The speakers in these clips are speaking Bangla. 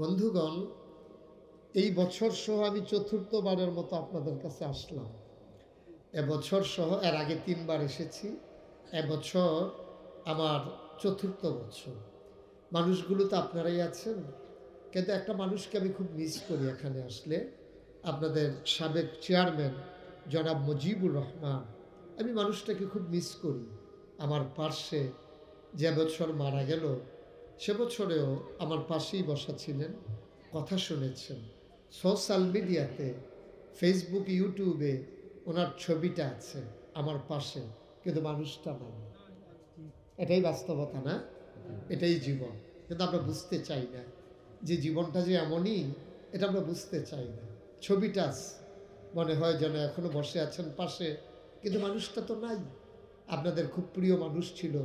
বন্ধুগণ, এই বছর সহ আমি চতুর্থবারের মতো আপনাদের কাছে আসলাম। এবছর সহ এর আগে 3 বার এসেছি, এবছর আমার চতুর্থ বছর। মানুষগুলো তো আপনারাই আছেন, কিন্তু একটা মানুষকে আমি খুব মিস করি এখানে আসলে, আপনাদের সাবেক চেয়ারম্যান জনাব মুজিবুর রহমান। আমি মানুষটাকে খুব মিস করি। আমার পার্শ্বে যে বছর মারা গেল সে বছরেও আমার পাশেই বসা ছিলেন, কথা শুনেছেন। সোশ্যাল মিডিয়াতে ফেসবুক ইউটিউবে ওনার ছবিটা আছে আমার পাশে, কিন্তু মানুষটা নাই। এটাই বাস্তবতা না? এটাই জীবন। কিন্তু আমরা বুঝতে চাই না যে জীবনটা যে এমনই, এটা আমরা বুঝতে চাই না। ছবিটা মনে হয় যেন এখনো বসে আছেন পাশে, কিন্তু মানুষটা তো নাই। আপনাদের খুব প্রিয় মানুষ ছিল,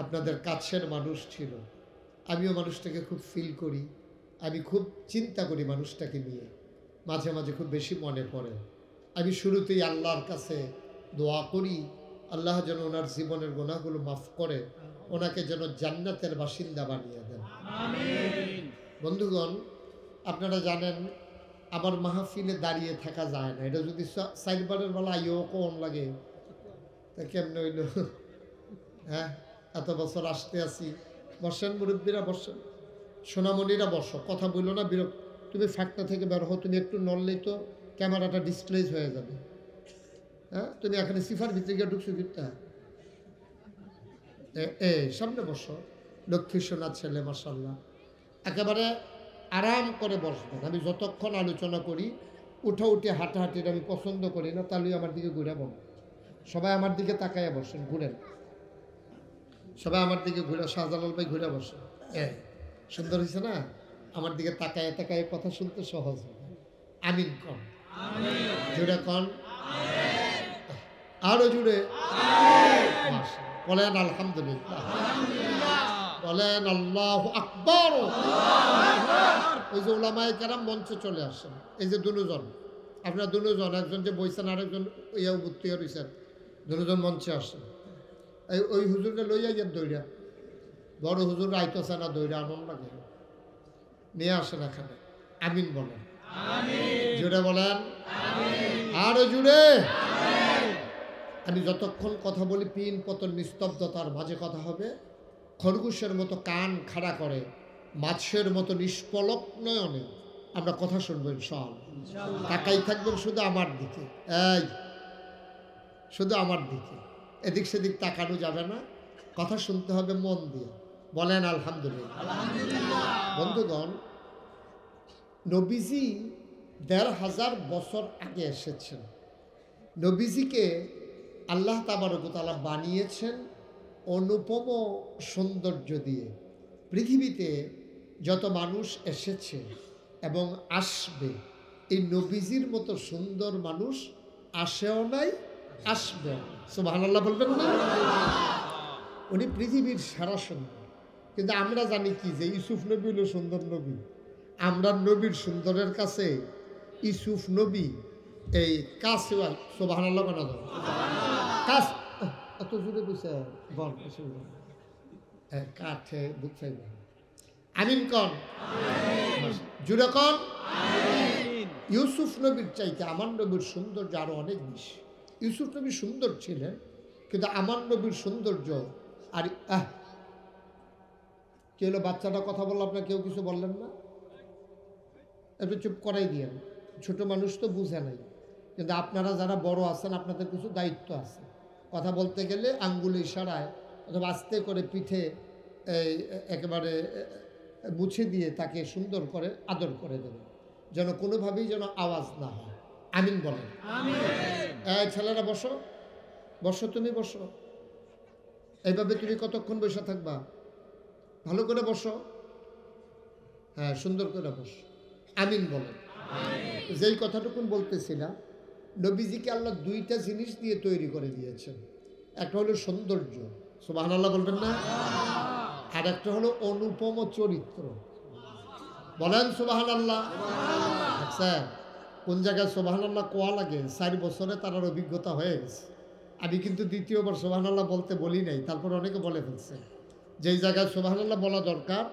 আপনাদের কাছের মানুষ ছিল। আমিও মানুষটাকে খুব ফিল করি, আমি খুব চিন্তা করি মানুষটাকে নিয়ে, মাঝে মাঝে খুব বেশি মনে পড়ে। আমি শুরুতেই আল্লাহর কাছে দোয়া করি, আল্লাহ যেন ওনার জীবনের গুনাহগুলো মাফ করে, ওনাকে যেন জান্নাতের বাসিন্দা বানিয়ে দেন। আমিন। বন্ধুগণ, আপনারা জানেন আমার মাহফিলে দাঁড়িয়ে থাকা যায় না। এটা যদি সাইডবারের বেলা আইও কোন লাগে, তা কেমনে হইল? হ্যাঁ, এত বছর আসতে আসি। বসেন মুরব্বীরা, বসেন, সোনামণিরা বসো, কথা বললো না, বিরক্ত। তুমি ফাঁকটা থেকে বের হো, তুমি একটু নড়লেই তো ক্যামেরাটা ডিসপ্লেজ হয়ে যাবে। হ্যাঁ, তুমি এখানে সিফার ভিতরে গিয়ে ঢুকছো কিটা? সামনে বসো, লক্ষ্মী সোনা ছেলে, মাশাল্লাহ। একেবারে আরাম করে বসবেন। আমি যতক্ষণ আলোচনা করি উঠে উঠে হাঁটাহাঁটির আমি পছন্দ করি না, তাহলে আমার দিকে ঘুরে বল। সবাই আমার দিকে তাকাইয়া বসেন, ঘুরেন, সবাই আমার দিকে ঘুরে, শাহজালাল ভাই ঘুরে বসেন। সুন্দর হয়েছে না? আমার দিকে তাকায় তাকায় কথা শুনতে সহজ হবে। আমিন কন, জুড়ে কন, আরো জুড়ে বলেন আলহামদুলিল্লাহ, বলেন আল্লাহু আকবার। ওই যে ওলামায়ে কেরাম মঞ্চে চলে আসেন, এই যে দুজন, আপনারা দুজন, একজন যে বইছেন আরেকজন ইয়া বুত্তি রইছেন, দুজন মঞ্চে আসেন। ওই হুজুরটা লইয়া গিয়ে দৌড়া, বড় হুজুর আইতেছে না, দৌড়া আনন্দ লাগে, নিয়ে আসেন এখানে। আমিন বলেন, জুড়ে বলেন, আরো জুড়ে। আমি যতক্ষণ কথা বলি পিন পতন নিস্তব্ধতার মাঝে কথা হবে। খরগোশের মতো কান খাড়া করে, মাছের মতো নিষ্পলক নয়নে আমরা কথা শুনবো ইনশাআল্লাহ। তাকাই থাকবেন শুধু আমার দিকে, এই শুধু আমার দিকে, এদিক সেদিক তাকানো যাবে না, কথা শুনতে হবে মন দিয়ে। বলেন আলহামদুলিল্লাহ। বন্ধুগণ, নবীজি ১৫০০ বছর আগে এসেছেন। নবীজিকে আল্লাহ তাবারক ওয়া তাআলা বানিয়েছেন অনুপম সৌন্দর্য দিয়ে। পৃথিবীতে যত মানুষ এসেছে এবং আসবে, এই নবীজির মতো সুন্দর মানুষ আসেও নাই, আসবে। সুবহানাল্লাহ বলবেন না? উনি পৃথিবীর সেরা সুন্দর। কিন্তু আমরা জানি কি, যে ইউসুফ নবী হলো সুন্দর নবী। আমরা নবীর সুন্দরের কাছে ইউসুফ নবী এই কাছে। সুবহানাল্লাহ বানা দাও, কাছ এত জুড়ে বসে বল, কাঠে বুঝাই। আমিন কন, জুড়ে কন। ইউসুফ নবীর চাইতে আমার নবীর সৌন্দর্য আরো অনেক বেশি। ইউসুফ নবী সুন্দর ছিলেন, কিন্তু আমার নবীর সৌন্দর্য আর কি হলো? বাচ্চাটা কথা বললো, আপনার কেউ কিছু বললেন না, একটু চুপ করাই দিয়েন। ছোট মানুষ তো বুঝে নাই, কিন্তু আপনারা যারা বড় আছেন আপনাদের কিছু দায়িত্ব আছে। কথা বলতে গেলে আঙ্গুল ইশারায় অথবা আস্তে করে পিঠে একেবারে মুছে দিয়ে তাকে সুন্দর করে আদর করে দেবেন, যেন কোনোভাবেই যেন আওয়াজ না হয়। আমিন বলেন। ছেলেরা বসো, বসো, তুমি বসো। এইভাবে তুমি কতক্ষণ বসে থাকবা? ভালো করে বসো, হ্যাঁ, সুন্দর করে বসো। আমিন বলেন। যেই কথাটুকুন বলতেছিলাম, নবীজিকে আল্লাহ 2টা জিনিস দিয়ে তৈরি করে দিয়েছেন। একটা হলো সৌন্দর্য, সুবহানাল্লাহ বলবেন না? আর একটা হলো অনুপম চরিত্র। বলেন সুবহানাল্লাহ। আচ্ছা, কোন জায়গায় সুবহানাল্লাহ কোয়া লাগে 4 বছরে তার অভিজ্ঞতা হয়ে গেছে। আমি কিন্তু দ্বিতীয়বার সুবহানাল্লাহ বলতে বলি নাই, তারপর অনেকে বলে ফেলছে। যেই জায়গায় সুবহানাল্লাহ বলা দরকার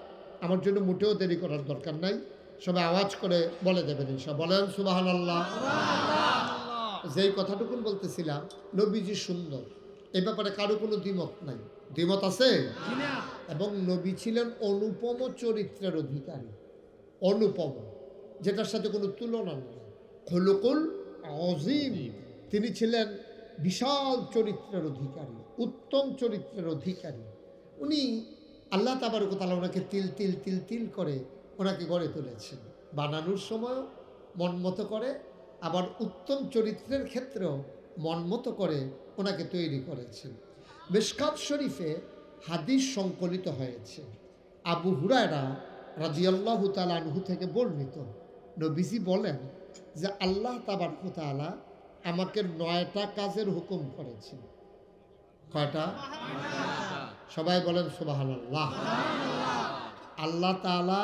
আমার জন্য মোটেও দেরি করার দরকার নাই, সবাই আওয়াজ করে বলে দেবেন ইনশাআল্লাহ। বলেন সুবহানাল্লাহ। যেই কথাটুকুন বলতেছিলাম, নবীজি সুন্দর, এই ব্যাপারে কারো কোনো দ্বিমত নাই। দ্বিমত আছে? এবং নবী ছিলেন অনুপম চরিত্রের অধিকারী, অনুপম, যেটার সাথে কোনো তুলনা নেই। খুলুকুল আযীম, তিনি ছিলেন বিশাল চরিত্রের অধিকারী, উত্তম চরিত্রের অধিকারী। উনি আল্লাহ তাবারক ওয়া তাআলা ওনাকে তিল তিল তিল তিল করে ওনাকে গড়ে তুলেছেন, বানানোর সময় মন মতো করে, আবার উত্তম চরিত্রের ক্ষেত্রেও মন মতো করে ওনাকে তৈরি করেছেন। মিশকাত শরীফে হাদিস সংকলিত হয়েছে, আবু হুরায়রা রাদিয়াল্লাহু তাআলা আনহু থেকে বর্ণিত। নবীজি বলেন যে আল্লাহ তাবারক ওয়া তাআলা আমাকে 9টা কাজের হুকুম করেছেন। কয়টা? সবাই বলেন সুবহানাল্লাহ। আল্লাহ তাআলা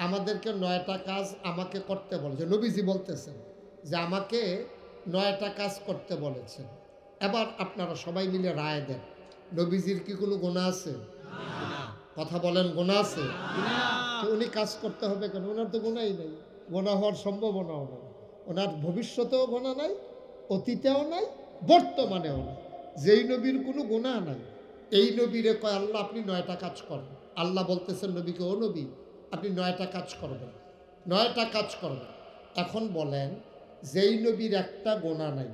আমাদেরকে 9টা কাজ আমাকে করতে বলেছেন। নবীজি বলতেছেন যে আমাকে 9টা কাজ করতে বলেছেন। এবার আপনারা সবাই মিলে রায় দেন, নবীজির কি কোনো গুনাহ আছে? কথা বলেন, গুনাহ আছে? তো উনি কাজ করতে হবে কেন? ওনার তো গুনাহই নেই, গুনাহ হওয়ার সম্ভাবনাও নেই। ওনার ভবিষ্যতেও গুনাহ নাই, অতীতেও নাই, বর্তমানেও নাই। যেই নবীর কোনো গুনাহ নাই, এই নবীরে কয় আল্লাহ আপনি 9টা কাজ করেন। আল্লাহ বলতেছেন নবীকে, ও নবী আপনি 9টা কাজ করবেন, 9টা কাজ করবেন। এখন বলেন, যেই নবীর একটা গুনাহ নাই,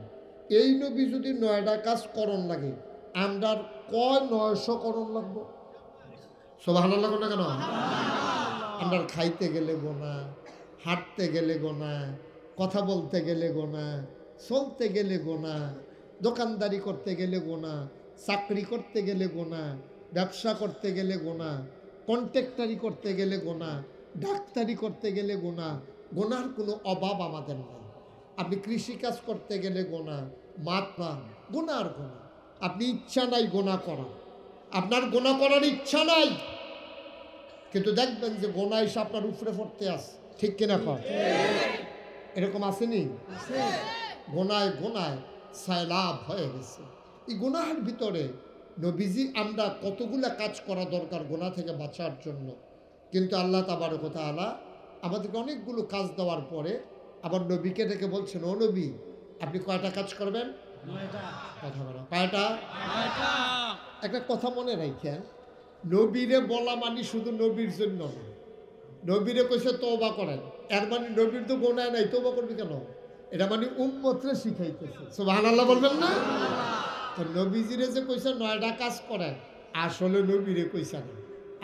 এই নবী যদি 9টা কাজ করণ লাগে, আমরা কয় 900 করণ লাগবো? সুবহানাল্লাহ না কেন? আমরা খাইতে গেলে গুনাহ, হাঁটতে গেলে গুনাহ, কথা বলতে গেলে গুনাহ, চলতে গেলে গুনাহ, দোকানদারি করতে গেলে গুনাহ, চাকরি করতে গেলে গুনাহ, ব্যবসা করতে গেলে গুনাহ, কন্ট্রাক্টারি করতে গেলে গুনাহ, ডাক্তারি করতে গেলে গুনাহ। গুনাহর কোনো অভাব আমাদের নেই। আপনি কৃষিকাজ করতে গেলে গুনাহ, মাতনা গুনাহর গুনাহ। আপনি ইচ্ছা নাই গুনাহ করা, আপনার গুনাহ করার ইচ্ছা নাই, কিন্তু দেখবেন যে গুনাহ এসে আপনার উপরে পড়তে আসে। ঠিক কিনা কর? এরকম আসেনি? গুনায় গুনায় সায়লাভ হয়ে গেছে। এই গুনাহের ভিতরে নবীজি আমরা কতগুলা কাজ করা দরকার গুনাহ থেকে বাঁচার জন্য, কিন্তু আল্লাহ তাবারক ওয়া তাআলা আমাদেরকে অনেকগুলো কাজ দেওয়ার পরে আবার নবীকে ডেকে বলছেন, ও নবী আপনি কয়টা কাজ করবেন? 9টা। কথা বলো, কয়টা? 9টা। একটা কথা মনে রাখেন, নবীরে বলা মানে শুধু নবীর জন্য না। নবীরে কইছে তওবা করেন, এর মানে নবীর তো গুনাহ নাই, তওবা করবি কেন? এটা মানে উম্মতরে শিখাইতেছে। সুবহানাল্লাহ বলবেন না? তো নবীজিরে যে কইছে 9টা কাজ করেন, আসলে নবীরে কইছে না।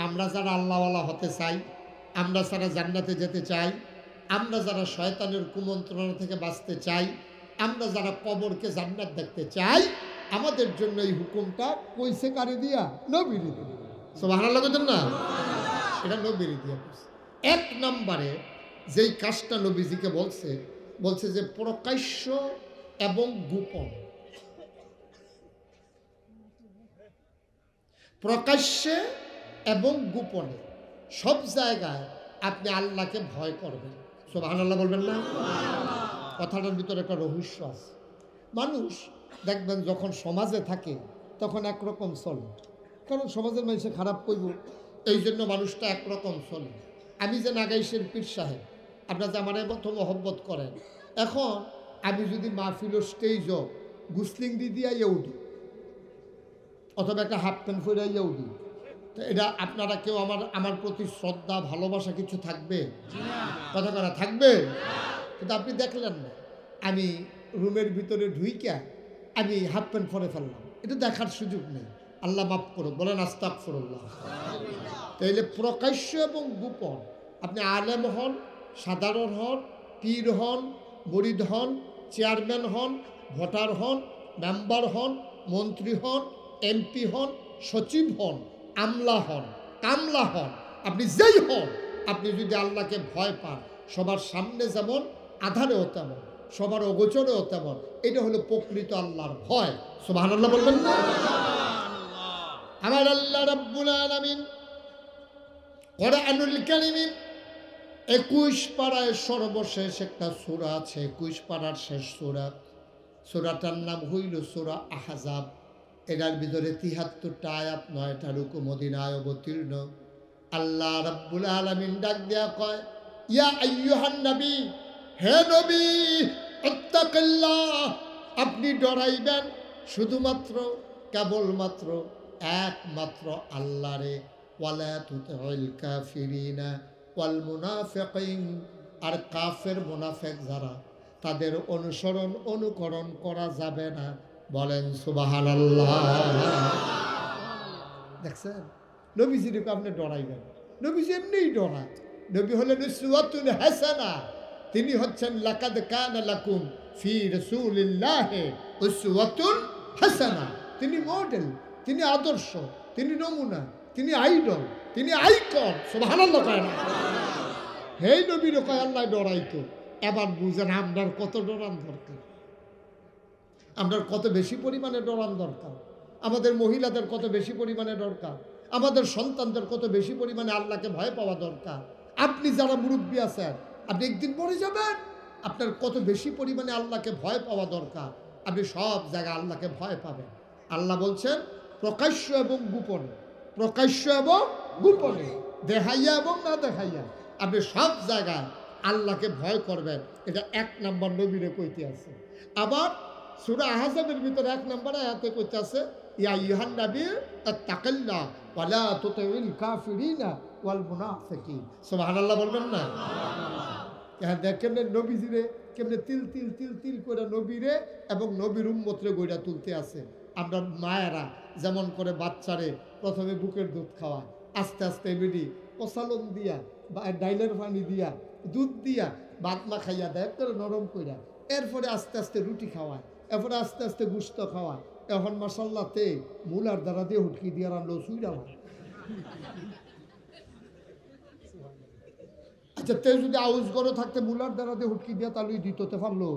আমরা যারা আল্লাহওয়ালা হতে চাই, আমরা যারা জান্নাতে যেতে চাই, আমরা যারা শয়তানের কুমন্ত্রণা থেকে বাঁচতে চাই, আমরা যারা কবরকে জান্নাত দেখতে চাই, আমাদের জন্য এই হুকুমটা কইছে কারে দিয়া? নবীরে দিয়া। সুবহানাল্লাহ বলেন না? এটা নবীরে দিয়া কইছে। 1 নম্বরে যেই কাজটা নবীজিকে বলছে, বলছে যে প্রকাশ্য এবং গোপন। প্রকাশ্যে এবং গোপনে সব জায়গায় আপনি আল্লাহকে ভয় করবেন। সুবহানাল্লাহ বলবেন না? কথাটার ভিতরে একটা রহস্য আছে। মানুষ দেখবেন যখন সমাজে থাকে তখন একরকম চলে, কারণ সমাজের মানুষে খারাপ কইব, এই জন্য মানুষটা একরকম চলে। আমি যে নাগাইশের পীর সাহেব, আপনারা যে আমার এত মহব্বত করেন, এখন আমি যদি মাহফিল স্টেজ গুসলিং দিয়ে উঠি, অথবা একটা হাফ প্যান্ট ফিরাইয়া উঠি, তো এটা আপনারা কেউ আমার প্রতি শ্রদ্ধা ভালোবাসা কিছু থাকবে? কথা করা থাকবে? কিন্তু আপনি দেখলেন না, আমি রুমের ভিতরে ঢুইকা আমি হাফ প্যান্ট পরে ফেললাম, এটা দেখার সুযোগ নেই। আল্লাহ মাফ করুক, বলেন আস্তাগফিরুল্লাহ। তাইলে প্রকাশ্য এবং গোপন, আপনি আলেম হন, সাধারণ হন, পীর হন, মুরিদ হন, চেয়ারম্যান হন, ভোটার হন, মেম্বার হন, মন্ত্রী হন, এমপি হন, সচিব হন, আমলা হন, কামলা হন, আপনি যেই হন, আপনি যদি আল্লাহকে ভয় পান, সবার সামনে যেমন আধারেও তেমন, সবার অগোচরেও তেমন, এটা হলো প্রকৃত আল্লাহর ভয়। সুবহানাল্লাহ বলবেন না? আমার আল্লাহ রাব্বুল আলামিন কোরআনুল কারীমে 21 পারায় সর্বশেষ একটা সূরা আছে, 21 পারার শেষ সূরা। সূরাটার নাম হইল সূরা আহজাব। এটার ভিতরে 73টা আয়াত, 9টা রুকু মদিনায় অবতীর্ণ। আল্লাহ রাব্বুল আলামিন ডাক দিয়া কয়, ইয়া আইয়ুহান নবী, হে নবী, ইত্তাকিল্লাহ, আপনি ডরাইবেন শুধুমাত্র কেবলমাত্র একমাত্র আল্লাহরে। ওয়ালা তুতিউল কাফিরিনা ওয়াল মুনাফিকিন, আর কাফের মুনাফিক যারা, তাদের অনুসরণ অনুকরণ করা যাবে না। বলেন সুবহানাল্লাহ। দেখছেন, নবীজিকে আপনি ডরাইবেন। নবীজি এমনিই ডরায়। নবী হলেন উসওয়াতুন হাসানা। তিনি হচ্ছেন লাকাদ কানা লাকুম ফি রাসূলিল্লাহি উসওয়াতুন হাসানা। তিনি মডেল, তিনি আদর্শ, তিনি নমুনা, তিনি আইডল, তিনি আইকন। সুবহানাল্লাহ কয় না? হেই নবীর কয় আল্লাহ ডরাইতো। এবার বুঝেন আপনার কত ডরান দরকার, আপনার কত বেশি পরিমাণে ডরান দরকার, আমাদের মহিলাদের কত বেশি পরিমাণে দরকার, আমাদের সন্তানদের কত বেশি পরিমাণে আল্লাহকে ভয় পাওয়া দরকার। আপনি যারা মুরব্বী আছেন, আপনি একদিন মরে যাবেন, আপনার কত বেশি পরিমাণে আল্লাহকে ভয় পাওয়া দরকার। আপনি সব জায়গায় আল্লাহকে ভয় পাবেন। আল্লাহ বলছেন প্রকাশ্য এবং গোপনে, প্রকাশ্য এবং গোপনে, দেখাইয়া এবং না দেখাইয়া, আপনি সব জায়গায় আল্লাহকে ভয় করবেন। এটা 1 নম্বর নবীরে কইতে আছে। আবার সূরা আহজাবের ভিতরে 1 নম্বর আয়াতে কইতে আছে, ইয়া আইয়ুহান নবী ইত্তাকিল্লাহ ওয়ালা তুতিউল কাফিরিনা ওয়াল মুনাফিকিন। সুবহানাল্লাহ বলবেন না? হ্যাঁ, দেখেন নবীজিরে কেমনে তিল তিল তিল তিল করে নবীরে এবং নবীর উম্মতরে গইরা তুলতে আছে। আমরা মায়েরা যেমন করে বাচ্চারে প্রথমে বুকের দুধ খাওয়ায়, আস্তে আস্তে এমনি কষালন দিয়া বা ডাইলের পানি দিয়া দুধ দিয়া ভাত মাখাইয়া দেয় করে নরম কইরা, এরপরে আস্তে আস্তে রুটি খাওয়ায়, এরপরে আস্তে আস্তে গুস্ত খাওয়ায়। এখন মাসাল্লাতে মূলার দ্বারা দিয়ে হুটকি দিয়ে রান্না সুইরা। আচ্ছা, তে যদি আউজ করে থাকতে মূলার দ্বারা দিয়ে হুটকি দিয়া তাহলে দিতে পারলো,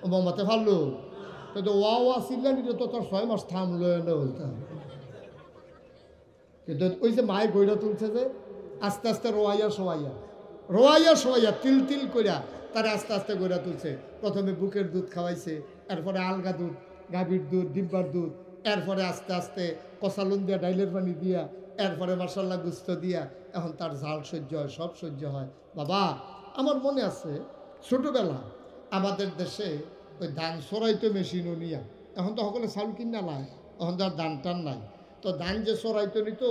ও মামাতে পারলো। তো ওয়া সিল্লা নিতে তো তোর 6 মাস থামলো না বলতে। কিন্তু ওই যে মায়ে গইরা তুলছে যে আস্তে আস্তে রোয়াইয়া শোয়াইয়া, রোয়াইয়া শোয়াইয়া তিল তিল কইরা তারা আস্তে আস্তে গইরা তুলছে। প্রথমে বুকের দুধ খাওয়াইছে, এরপরে আলগা দুধ, গাভীর দুধ, ডিব্বার দুধ, এরপরে আস্তে আস্তে কষালুন দিয়া ডাইলের পানি দিয়া, এরপরে মাসাল্লাহ গুস্ত দিয়া। এখন তার ঝাল সহ্য হয়, সব সহ্য হয়। বাবা, আমার মনে আছে ছোটবেলা আমাদের দেশে ওই ধান সরাইতো মেশিনও নিয়া, এখন তো সকলে চাউল কিনা লাই, এখন তো আর ধান টান নাই। তো ধান যে সরাইতো নিত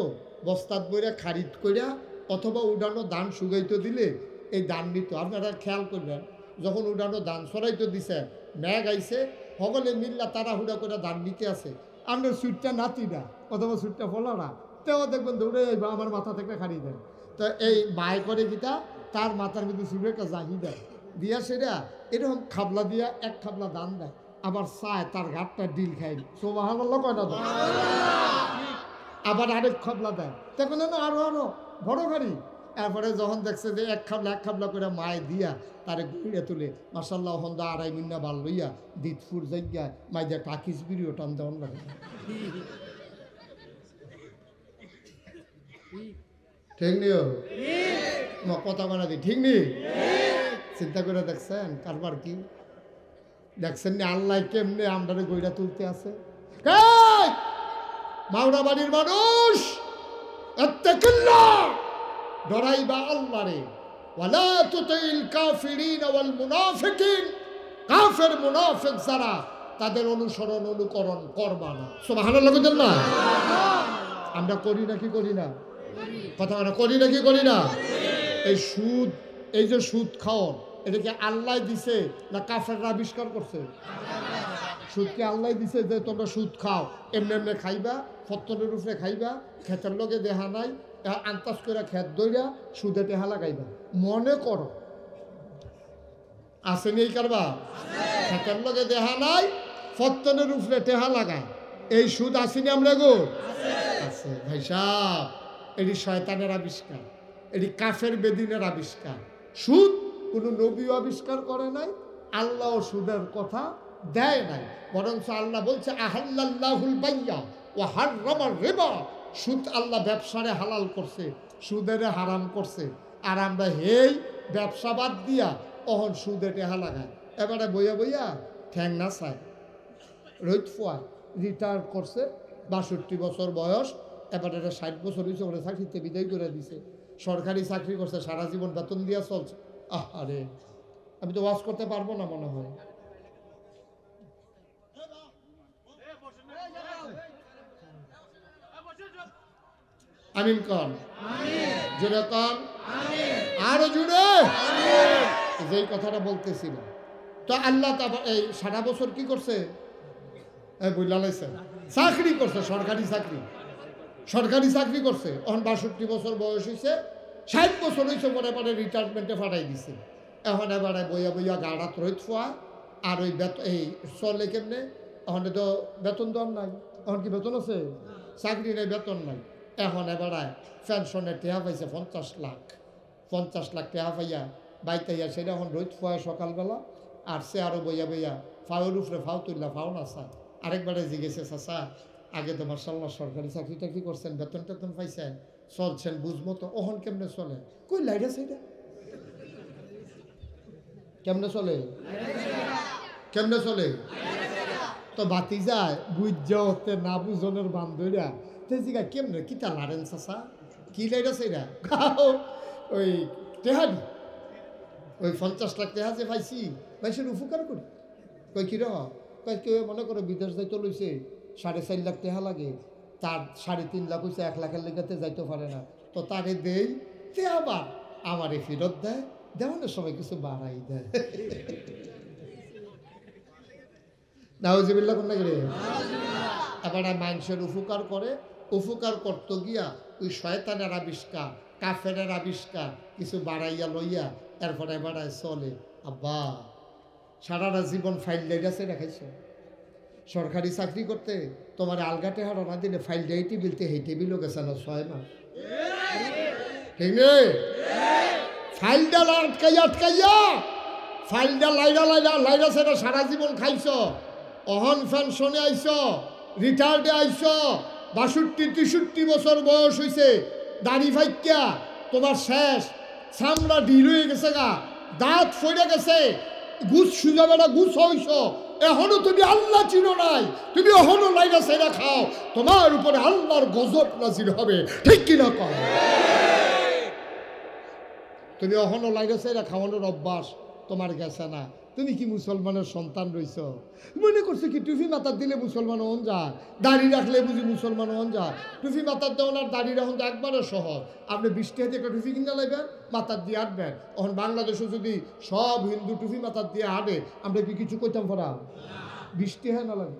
বস্তাত বইরা খারিদ কইরা, অথবা উডানো ধান শুকাইতে দিলে এই ধান নিত। আপনারা খেয়াল করবেন, যখন উডানো ধান সরাইতে দিছে, ম্যাগ আইছে, সকলে মিল্লা তাড়াহুড়া করে ধান নিতে আছে। আপনার সুইটটা নাতি না অথবা সুইটটা ফলো না, তেও দেখবেন দৌড়ে যাইবা আমার মাথা থেকে খাড়ি দেন। তো এই বাই করে গীতা তার মাথার মধ্যে সুরে একটা জাহি দেয়, দিয়া সেটা এরকম খাবলা দিয়া 1 খাবলা ধান দেয়, আবার চায় তার ঘাটটা ডিল খাই। সুবহানাল্লাহ কয় না? আবার আরেক খাবলা দেয়, তখন আরো আরো বড় গাড়ি। এরপরে যখন দেখছে যে 1 খাবলা করে মায় দিয়া তারে ঘুরিয়ে তুলে, মাসাল্লাহ হন্দা 2.5 মিন্না বাল লইয়া দিতপুর জায়গায় মাইদা টাকিস বিড়িও টান দেওয়ান লাগে। ঠিক নিও কথা বানা দি, ঠিক নি? চিন্তা করে দেখছেন কারবার কি? দেখছেন নি আল্লাহ কেমনে আমরারে গইরা তুলতে আছে। মাওনা বাড়ির মানুষ, ইত্তাকিল্লাহ, ডরাইবা আল্লাহরে। ওয়ালা তুতিল কাফিরিন ওয়াল মুনাফিকিন, কাফের মুনাফিক যারা, তাদের অনুসরণ অনুকরণ করবা না। সুবহানাল্লাহ বলেন না? আমরা করি নাকি করি না? কথা বলা করি নাকি করি না? এই সুদ, এই যে সুদ খাওয়ার, এটা কি আল্লাহ দিছে না কাফেররা আবিষ্কার করছে? সুদকে আল্লাহ দিছে যে তোমরা সুদ খাও, এমনি এমনি খাইবা, ফত্তরের উপরে খাইবা, খেতের লগে দেহা নাই, আন্তাজ করে খেত দইরা সুদে টেহা লাগাইবা। মনে করো আসেনি এই কারবা? খেতের লগে দেহা নাই, ফত্তরের উপরে টেহা লাগায়, এই সুদ আসেনি আমরা গো? আছে ভাই সাহেব, এটি শয়তানের আবিষ্কার, এটি কাফের বেদিনের আবিষ্কার। সুদ কোনো নবীও আবিষ্কার করে নাই, আল্লাহ সুদের কথা দেয় নাই, বরঞ্চ আল্লাহ বলছে আহাল্লাল্লাহুল বাইয়া ওয়া হাররামার রিবা, সুদ আল্লাহ ব্যবসারে হালাল করছে, সুদের হারাম করছে। আর আমরা হেই ব্যবসা বাদ দিয়া অহন সুদে টেহা লাগায়। এবারে বইয়া বইয়া ঠ্যাং না চায়, রোদ ফোয়ায়, রিটায়ার করছে, 62 বছর বয়স, এবার এটা 60 বছর হয়েছে, ওরা চাকরিতে বিদায় করে দিছে। সরকারি চাকরি করছে, সারা জীবন বেতন দিয়া চলছে। আরে আমি তো ওয়াজ করতে পারবো না মনে হয়। আমিন কন, জুড়ে কন, আরো জুড়ে। যেই কথাটা বলতেছিল, তো আল্লাহ এই সারা বছর কি করছে? চাকরি করছে, সরকারি চাকরি, সরকারি চাকরি করছে। এখন 62 বছর বয়স হয়েছে, 60 বছর হয়েছে, পরে পরে রিটায়ারমেন্টে ফাটাই দিছে। এখন এবারে বইয়া বইয়া গাড়াত রোদ ফোয়া। আর ওই এই চলে কেমনে? এখন তো বেতন দেওয়ার নাই। এখন কি বেতন আছে? চাকরি নেই, বেতন নাই। এখন এবারে পেনশনের টেহা পাইছে 50 লাখ। 50 লাখ টেহা পাইয়া বাইতাইয়া সেটা এখন রোদ ফোয়া সকালবেলা। আর সে আরো বইয়া বইয়া ফাওয়ের উপরে ফাও তুললা, ফাও না চা। আরেকবারে জিজ্ঞেসে, চাচা আগে তো মার্শাল্লাহ সরকারি চাকরি টাকরি করছেন, বেতন টেতন পাইছেন, চলছেন বুঝমতো, ওহন কেমনে চলে? কই লাইরা সেইটা কেমনে চলে? কেমনে চলে? তো বাতি যায় বুঝ যাওয়াতে না বুঝনের বান্ধবীরা তেজিগা কেমনে কিতা লারেন চাচা, কি লাইরা সেইটা? ওই টেহারি, ওই 50 লাখ টেহা যে পাইছি, ভাইসের উপকার করি। কই কি রহ? কই কেউ মনে করো বিদেশ যাইতে লইছে, 4.5 লাখ টেহা লাগে, তার 3.5 লাখ হয়েছে, 1 লাখের লেগাতে যাইতে পারে না, তো তারে দেই, তে আবার আমারে ফেরত দেয়, দেওয়ানোর সময় কিছু বাড়াই দেয়। নাউজুবিল্লাহ কোন রে? এবার মানুষের উপকার করে, উপকার করতে গিয়া ওই শয়তানের আবিষ্কার, কাফেরের আবিষ্কার কিছু বাড়াইয়া লইয়া এরপরে বাড়ায় চলে। আব্বা সারাটা জীবন ফাইল লাইটাছে রেখাইছো, সরকারি চাকরি করতে তোমার আলগা টেহার না দিলে ফাইল দেয় টেবিলতে, সেই টেবিলও গেছে না 6 মাস। ঠিক নেই? ফাইলটা আটকাইয়া আটকাইয়া ফাইলটা লাইরা লাইরা লাইরা সেটা সারা জীবন খাইছ। অহন পেনশনে আইছ, রিটায়ার্ডে আইছ, 62-63 বছর বয়স হয়েছে, দাড়ি ফাইক্যা তোমার শেষ, চামড়া ঢিল হয়ে গেছে গা, দাঁত ফইরে গেছে, গুছ সুজাবে না, গুছ হইছ। এখনো তুমি আল্লাহ চিনো নাই, তুমি এখনো লাইরা সেরা খাও, তোমার উপরে আল্লাহর গজব নাজিল হবে। ঠিক কিনা কর? তুমি এখনো লাইরা সেরা খাওয়ানোর অভ্যাস তোমার গেছে না। তুমি কি মুসলমানের সন্তান রইছ? মনে করছো কি টুফি মাথার দিলে মুসলমান হন যায়, দাড়ি রাখলে বুঝি মুসলমান হন যায়? টুফি মাথার দেওয়ান আর দাড়ি রাখুন তো একবারে সহজ। আপনি 20 টাকা দিয়ে একটা টুফি কিনে লাইবেন, মাথার দিয়ে হাঁটবেন। এখন বাংলাদেশে যদি সব হিন্দু টুফি মাথার দিয়ে হাঁটে, আমরা কি কিছু কইতাম পড়া? 20 টাকা না লাগে।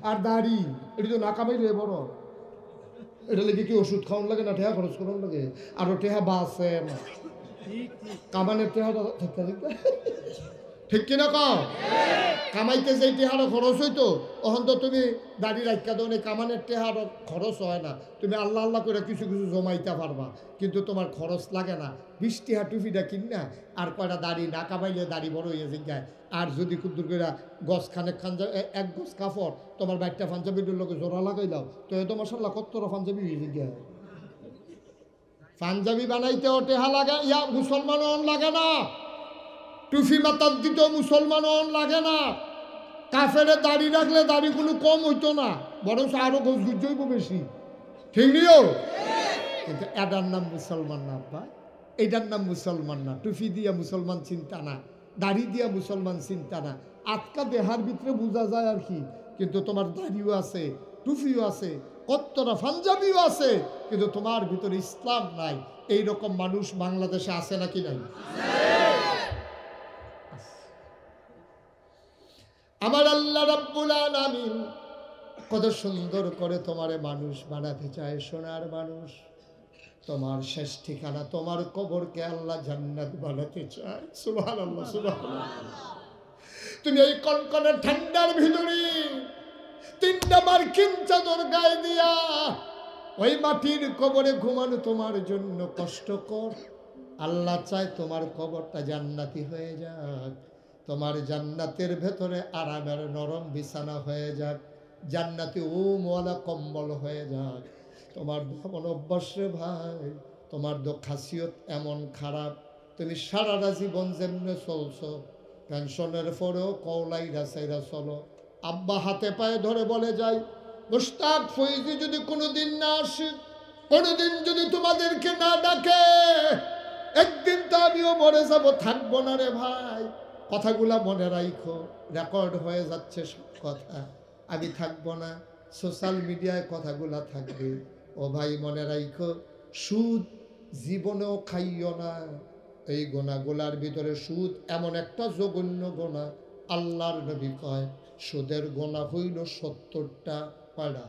আর দাড়ি এটা তো না কামাইলে বড়, এটা লেগে কি ওষুধ খাওয়ান লাগে না, টেহা খরচ করান লাগে, আরো টেহা বাঁচে না, কামানের টেহাটা ঠিক আছে। ঠিক কিনা কও? কামাইতে যেই টেহারও খরচ হইতো, তখন তো তুমি দাড়ি রাখা দাও, কামানের টেহারও খরচ হয় না, তুমি আল্লাহ আল্লাহ করে কিছু কিছু জমাইতে পারবা, কিন্তু তোমার খরচ লাগে না। 20 টাকা টুপিটা কিনা আর কয়টা দাড়ি না কামাইলে দাড়ি বড় হয়ে যায়। আর যদি কুদ্দুর করে গছ খানেক খান এক গছ কাপড় তোমার বাইকটা পাঞ্জাবির লোকে জোড়া লাগাই দাও, তো এ তো মাসাল্লাহ কত্তরা পাঞ্জাবি হয়ে যায়। পাঞ্জাবি বানাইতেও টেহা লাগে, ইয়া মুসলমান লাগে না। টুফি মাতার দিতেও মুসলমান লাগে না। কাফেরে দাড়ি রাখলে দাড়ি কোনো কম হইতো না, বরং আরো গোছ গুজ হইব বেশি। ঠিক নিও? কিন্তু এটার নাম মুসলমান না আব্বা, এটার নাম মুসলমান না। টুফি দিয়া মুসলমান চিন্তা না, দাড়ি দিয়া মুসলমান চিন্তা না। আটকা দেহার ভিতরে বোঝা যায় আর কি, কিন্তু তোমার দাড়িও আছে, টুফিও আছে, কত্তরা পাঞ্জাবিও আছে, কিন্তু তোমার ভিতরে ইসলাম নাই। এইরকম মানুষ বাংলাদেশে আছে নাকি নাই? আমার আল্লাহ রাব্বুল আলামিন কত সুন্দর করে তোমারে মানুষ বানাতে চায়, সোনার মানুষ। তোমার শেষ ঠিকানা তোমার কবরকে আল্লাহ জান্নাত বানাতে চায়। সুবহানাল্লাহ, সুবহানাল্লাহ। তুমি এই কনকনে ঠান্ডার ভিতরে 3টা মার্কিন চাদর গায়ে দিয়া ওই মাটির কবরে ঘুমানো তোমার জন্য কষ্টকর। আল্লাহ চায় তোমার কবরটা জান্নাতি হয়ে যাক, তোমার জান্নাতের ভেতরে আরামের নরম বিছানা হয়ে যাক, জান্নাতি ওমওয়ালা কম্বল হয়ে যাক। তোমার এমন অভ্যাস রে ভাই, তোমার খাসিয়ত এমন খারাপ, তুমি সারাটা জীবন যেমনে চলছো, পেনশনের পরেও কওলাই রাসাইরা চলো। আব্বা হাতে পায়ে ধরে বলে যায়, মুশতাক ফৈজি যদি কোনোদিন না আসে, কোনোদিন যদি তোমাদেরকে না ডাকে, একদিন তো আমিও মরে যাব, থাকবো না রে ভাই। কথাগুলা মনে রাখো, রেকর্ড হয়ে যাচ্ছে সব কথা। আমি থাকবো না, সোশ্যাল মিডিয়ায় কথাগুলা থাকবে। ও ভাই মনে রাখো, সুদ জীবনেও খাইও না। এই গোনাগুলার ভিতরে সুদ এমন একটা জঘন্য গোনা, আল্লাহর নবী কয় সুদের গোনা হইল 70টা। কয়টা?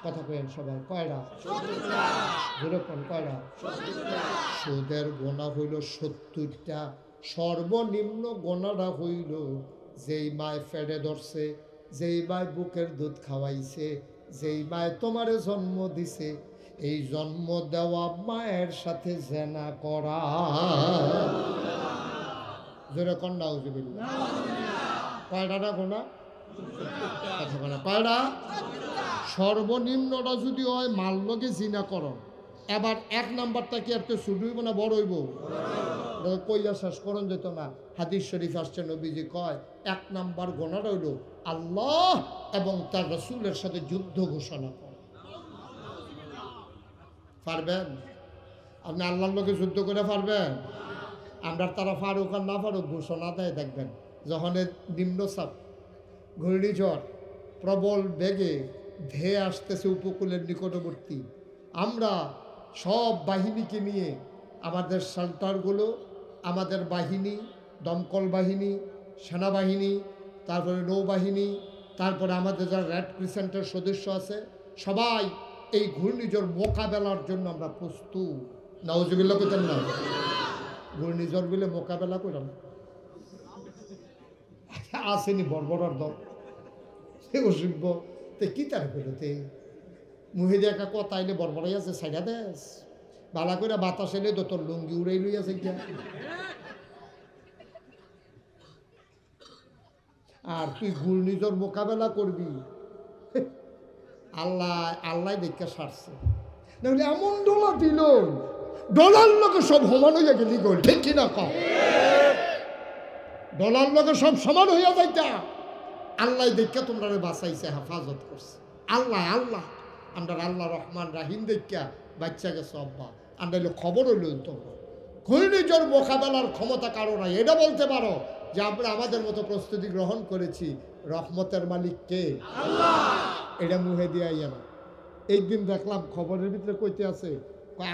কথা কেন সবাই, কয়টা? যেরকম কয়টা? সুদের গোনা হইল 70টা। সর্বনিম্ন গোনাটা হইল যেই মায় ফেডে ধরছে, যেই মায় বুকের দুধ খাওয়াইছে, যেই মায় তোমারে জন্ম দিছে, এই জন্ম দেওয়া মায়ের সাথে জেনা করা। যেরকম নাউজুবিল্লাহ। কয়টা গোনা? কথা বলা কয়টা? সর্বনিম্নটা যদি হয় মাল লগে জিনা করো। এবার 1 নাম্বারটা কি আর তো শুরু হইব না বড় হইব? কইয়া শেষ করন যেত না। হাদিস শরীফ আসছে, নবীজি কয় 1 নাম্বার গোনাটা হইল আল্লাহ এবং তার রাসূলের সাথে যুদ্ধ ঘোষণা করা। পারবেন আপনি আল্লাহর লোকে যুদ্ধ করে? পারবেন? আমরা তারা ফারুক আর না ফারুক ঘোষণা দেয় দেখবেন, যখন নিম্নচাপ ঘূর্ণিঝড় প্রবল বেগে ধেয়ে আসতেছে উপকূলের নিকটবর্তী, আমরা সব বাহিনীকে নিয়ে আমাদের শেল্টারগুলো, আমাদের বাহিনী, দমকল বাহিনী, সেনাবাহিনী, তারপরে নৌবাহিনী, তারপরে আমাদের যারা রেড ক্রিসেন্টের সদস্য আছে, সবাই এই ঘূর্ণিঝড় মোকাবেলার জন্য আমরা প্রস্তুত। নাউজুবিল্লাহ কইতেন না? ঘূর্ণিঝড় বলে মোকাবেলা করলাম আসেনি বর্বরার দল, সে অসভ্য। তে কি তার ফেরতে মুহিদি একটা কথা আইলে বর্বরাই আছে সাইডা দেশ, বালা করে বাতাস এলে তো তোর লুঙ্গি উড়াই লইয়াছে গিয়া। আর তুই ঘূর্ণিঝড় মোকাবেলা করবি, আল্লাহ আল্লাহ দেখে সারছে। নাহলে এমন ডোলা দিল, ডলার লোকে সব সমান হইয়া গেলি গোল, ঠিক কিনা কম? ডলার লোকে সব সমান হইয়া যাইতা। আল্লাহ দেখা তোমরা বাঁচাইছে, হেফাজত করছে। আল্লাহ আল্লাহ আমরা আল্লাহ রহমান রাহিম দেখা বাচ্চা গেছে আব্বা। আমরা খবর হইল তোমরা ঘূর্ণিঝড় মোকাবেলার ক্ষমতা কারো নাই। এটা বলতে পারো যে আমরা আমাদের মতো প্রস্তুতি গ্রহণ করেছি, রহমতের মালিক কে? আল্লাহ। এটা মুহে দিয়ে আইয়া না। একদিন দেখলাম খবরের ভিতরে কইতে আছে,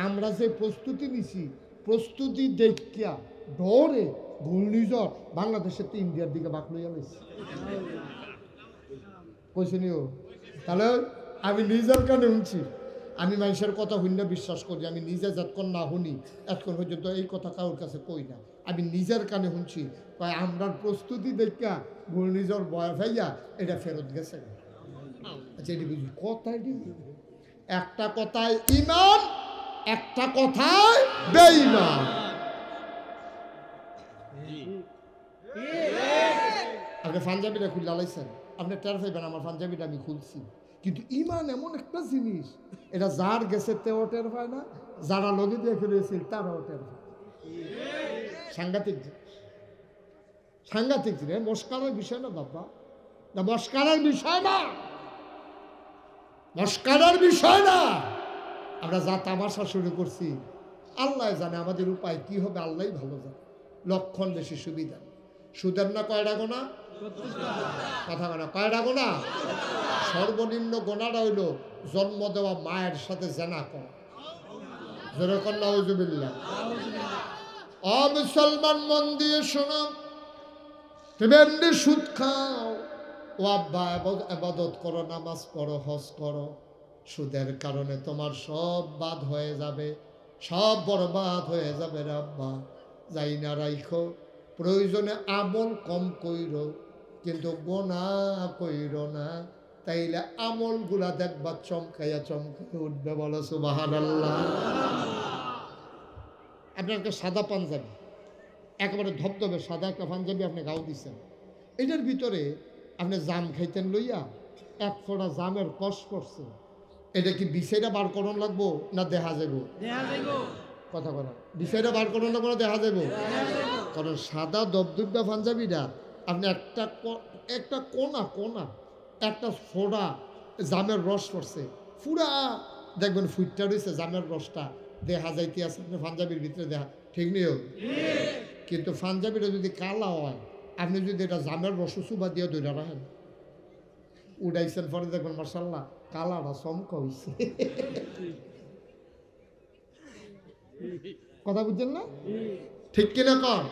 আমরা যে প্রস্তুতি নিছি, প্রস্তুতি দেখিয়া ডরে ঘূর্ণিঝড় বাংলাদেশের তো ইন্ডিয়ার দিকে বাঁক লইয়া লইছে। কইছে নিও তাহলে আমি নিজের কানে শুনছি। আমি মানুষের কথা শুনে বিশ্বাস করি। আমি নিজে যতক্ষণ না শুনি এতক্ষণ পর্যন্ত এই কথা কারোর কাছে কই না। আমি নিজের কানে শুনছি, আমরার প্রস্তুতি দেখা ঘূর্ণিঝড় বয়া ভাইয়া এটা ফেরত গেছে। আচ্ছা এটি বুঝি কথায় একটা কথায় ইমান, একটা কথায় বেঈমান। আপনি পাঞ্জাবিটা খুলে লাইছেন, আপনি টের পাইবেন আমার পাঞ্জাবিটা আমি খুলছি। কিন্তু ইমান এমন একটা জিনিস, এটা যার গেছে তেও টের পায় না, যারা লগে দিয়ে ফেলেছিল তারাও টের পায়। সাংঘাতিক জিনিস, সাংঘাতিক জিনিস। মস্কারের বিষয় না বাবা, না মস্কারের বিষয় না, মস্কারের বিষয় না। আমরা যা তামাশা শুরু করছি, আল্লাহ জানে আমাদের উপায় কি হবে, আল্লাহই ভালো জানে। লক্ষণ বেশি সুবিধা। সুদের না কয়টা গোনা? কথা বলা কয়টা গোনা? সর্বনিম্ন গোনাটা হইল জন্ম দেওয়া মায়ের সাথে জেনা করা। যেরকম নাউজুবিল্লাহ। মুসলমান মন দিয়ে শোনো, তুমি এমনি সুদ খাও, ও আব্বা ইবাদত করো, নামাজ পড়ো, হজ করো, সুদের কারণে তোমার সব বাদ হয়ে যাবে, সব বরবাদ হয়ে যাবে রে আব্বা। যাই না রাইখো, প্রয়োজনে আমল কম কইরো, কিন্তু গোনা কইরো না, তাইলে আমলগুলা দেখবা চমকাইয়া চমকাইয়া উঠবে। বলো সুবহানাল্লাহ। আপনার একটা সাদা পাঞ্জাবি, একেবারে ধবধবে সাদা একটা পাঞ্জাবি আপনি গাও দিচ্ছেন, এটার ভিতরে আপনি জাম খাইতেন লইয়া এক ফোঁটা জামের কষ করছে, এটা কি বিষয়টা বার করন লাগবো না দেখা যাবো? কথা বলা বিষয়টা বার করন লাগবো না দেখা যাবো? কারণ সাদা দবদুবটা পাঞ্জাবিটা আপনি একটা কোনা কোনা একটা ফোড়া জামের রস পড়ছে, পুরা দেখবেন ফুটটা রয়েছে জামের রসটা দেখা যাইতে আছে আপনি পাঞ্জাবির ভিতরে দেখা, ঠিক নেই? কিন্তু পাঞ্জাবিটা যদি কালা হয়, আপনি যদি এটা জামের রস চুবা দিয়ে ধরে রাখেন, উড়াইছেন পরে দেখবেন মাশাআল্লাহ কালাটা চমকা হয়েছে। কথা বুঝছেন না? ঠিক কিনা কর?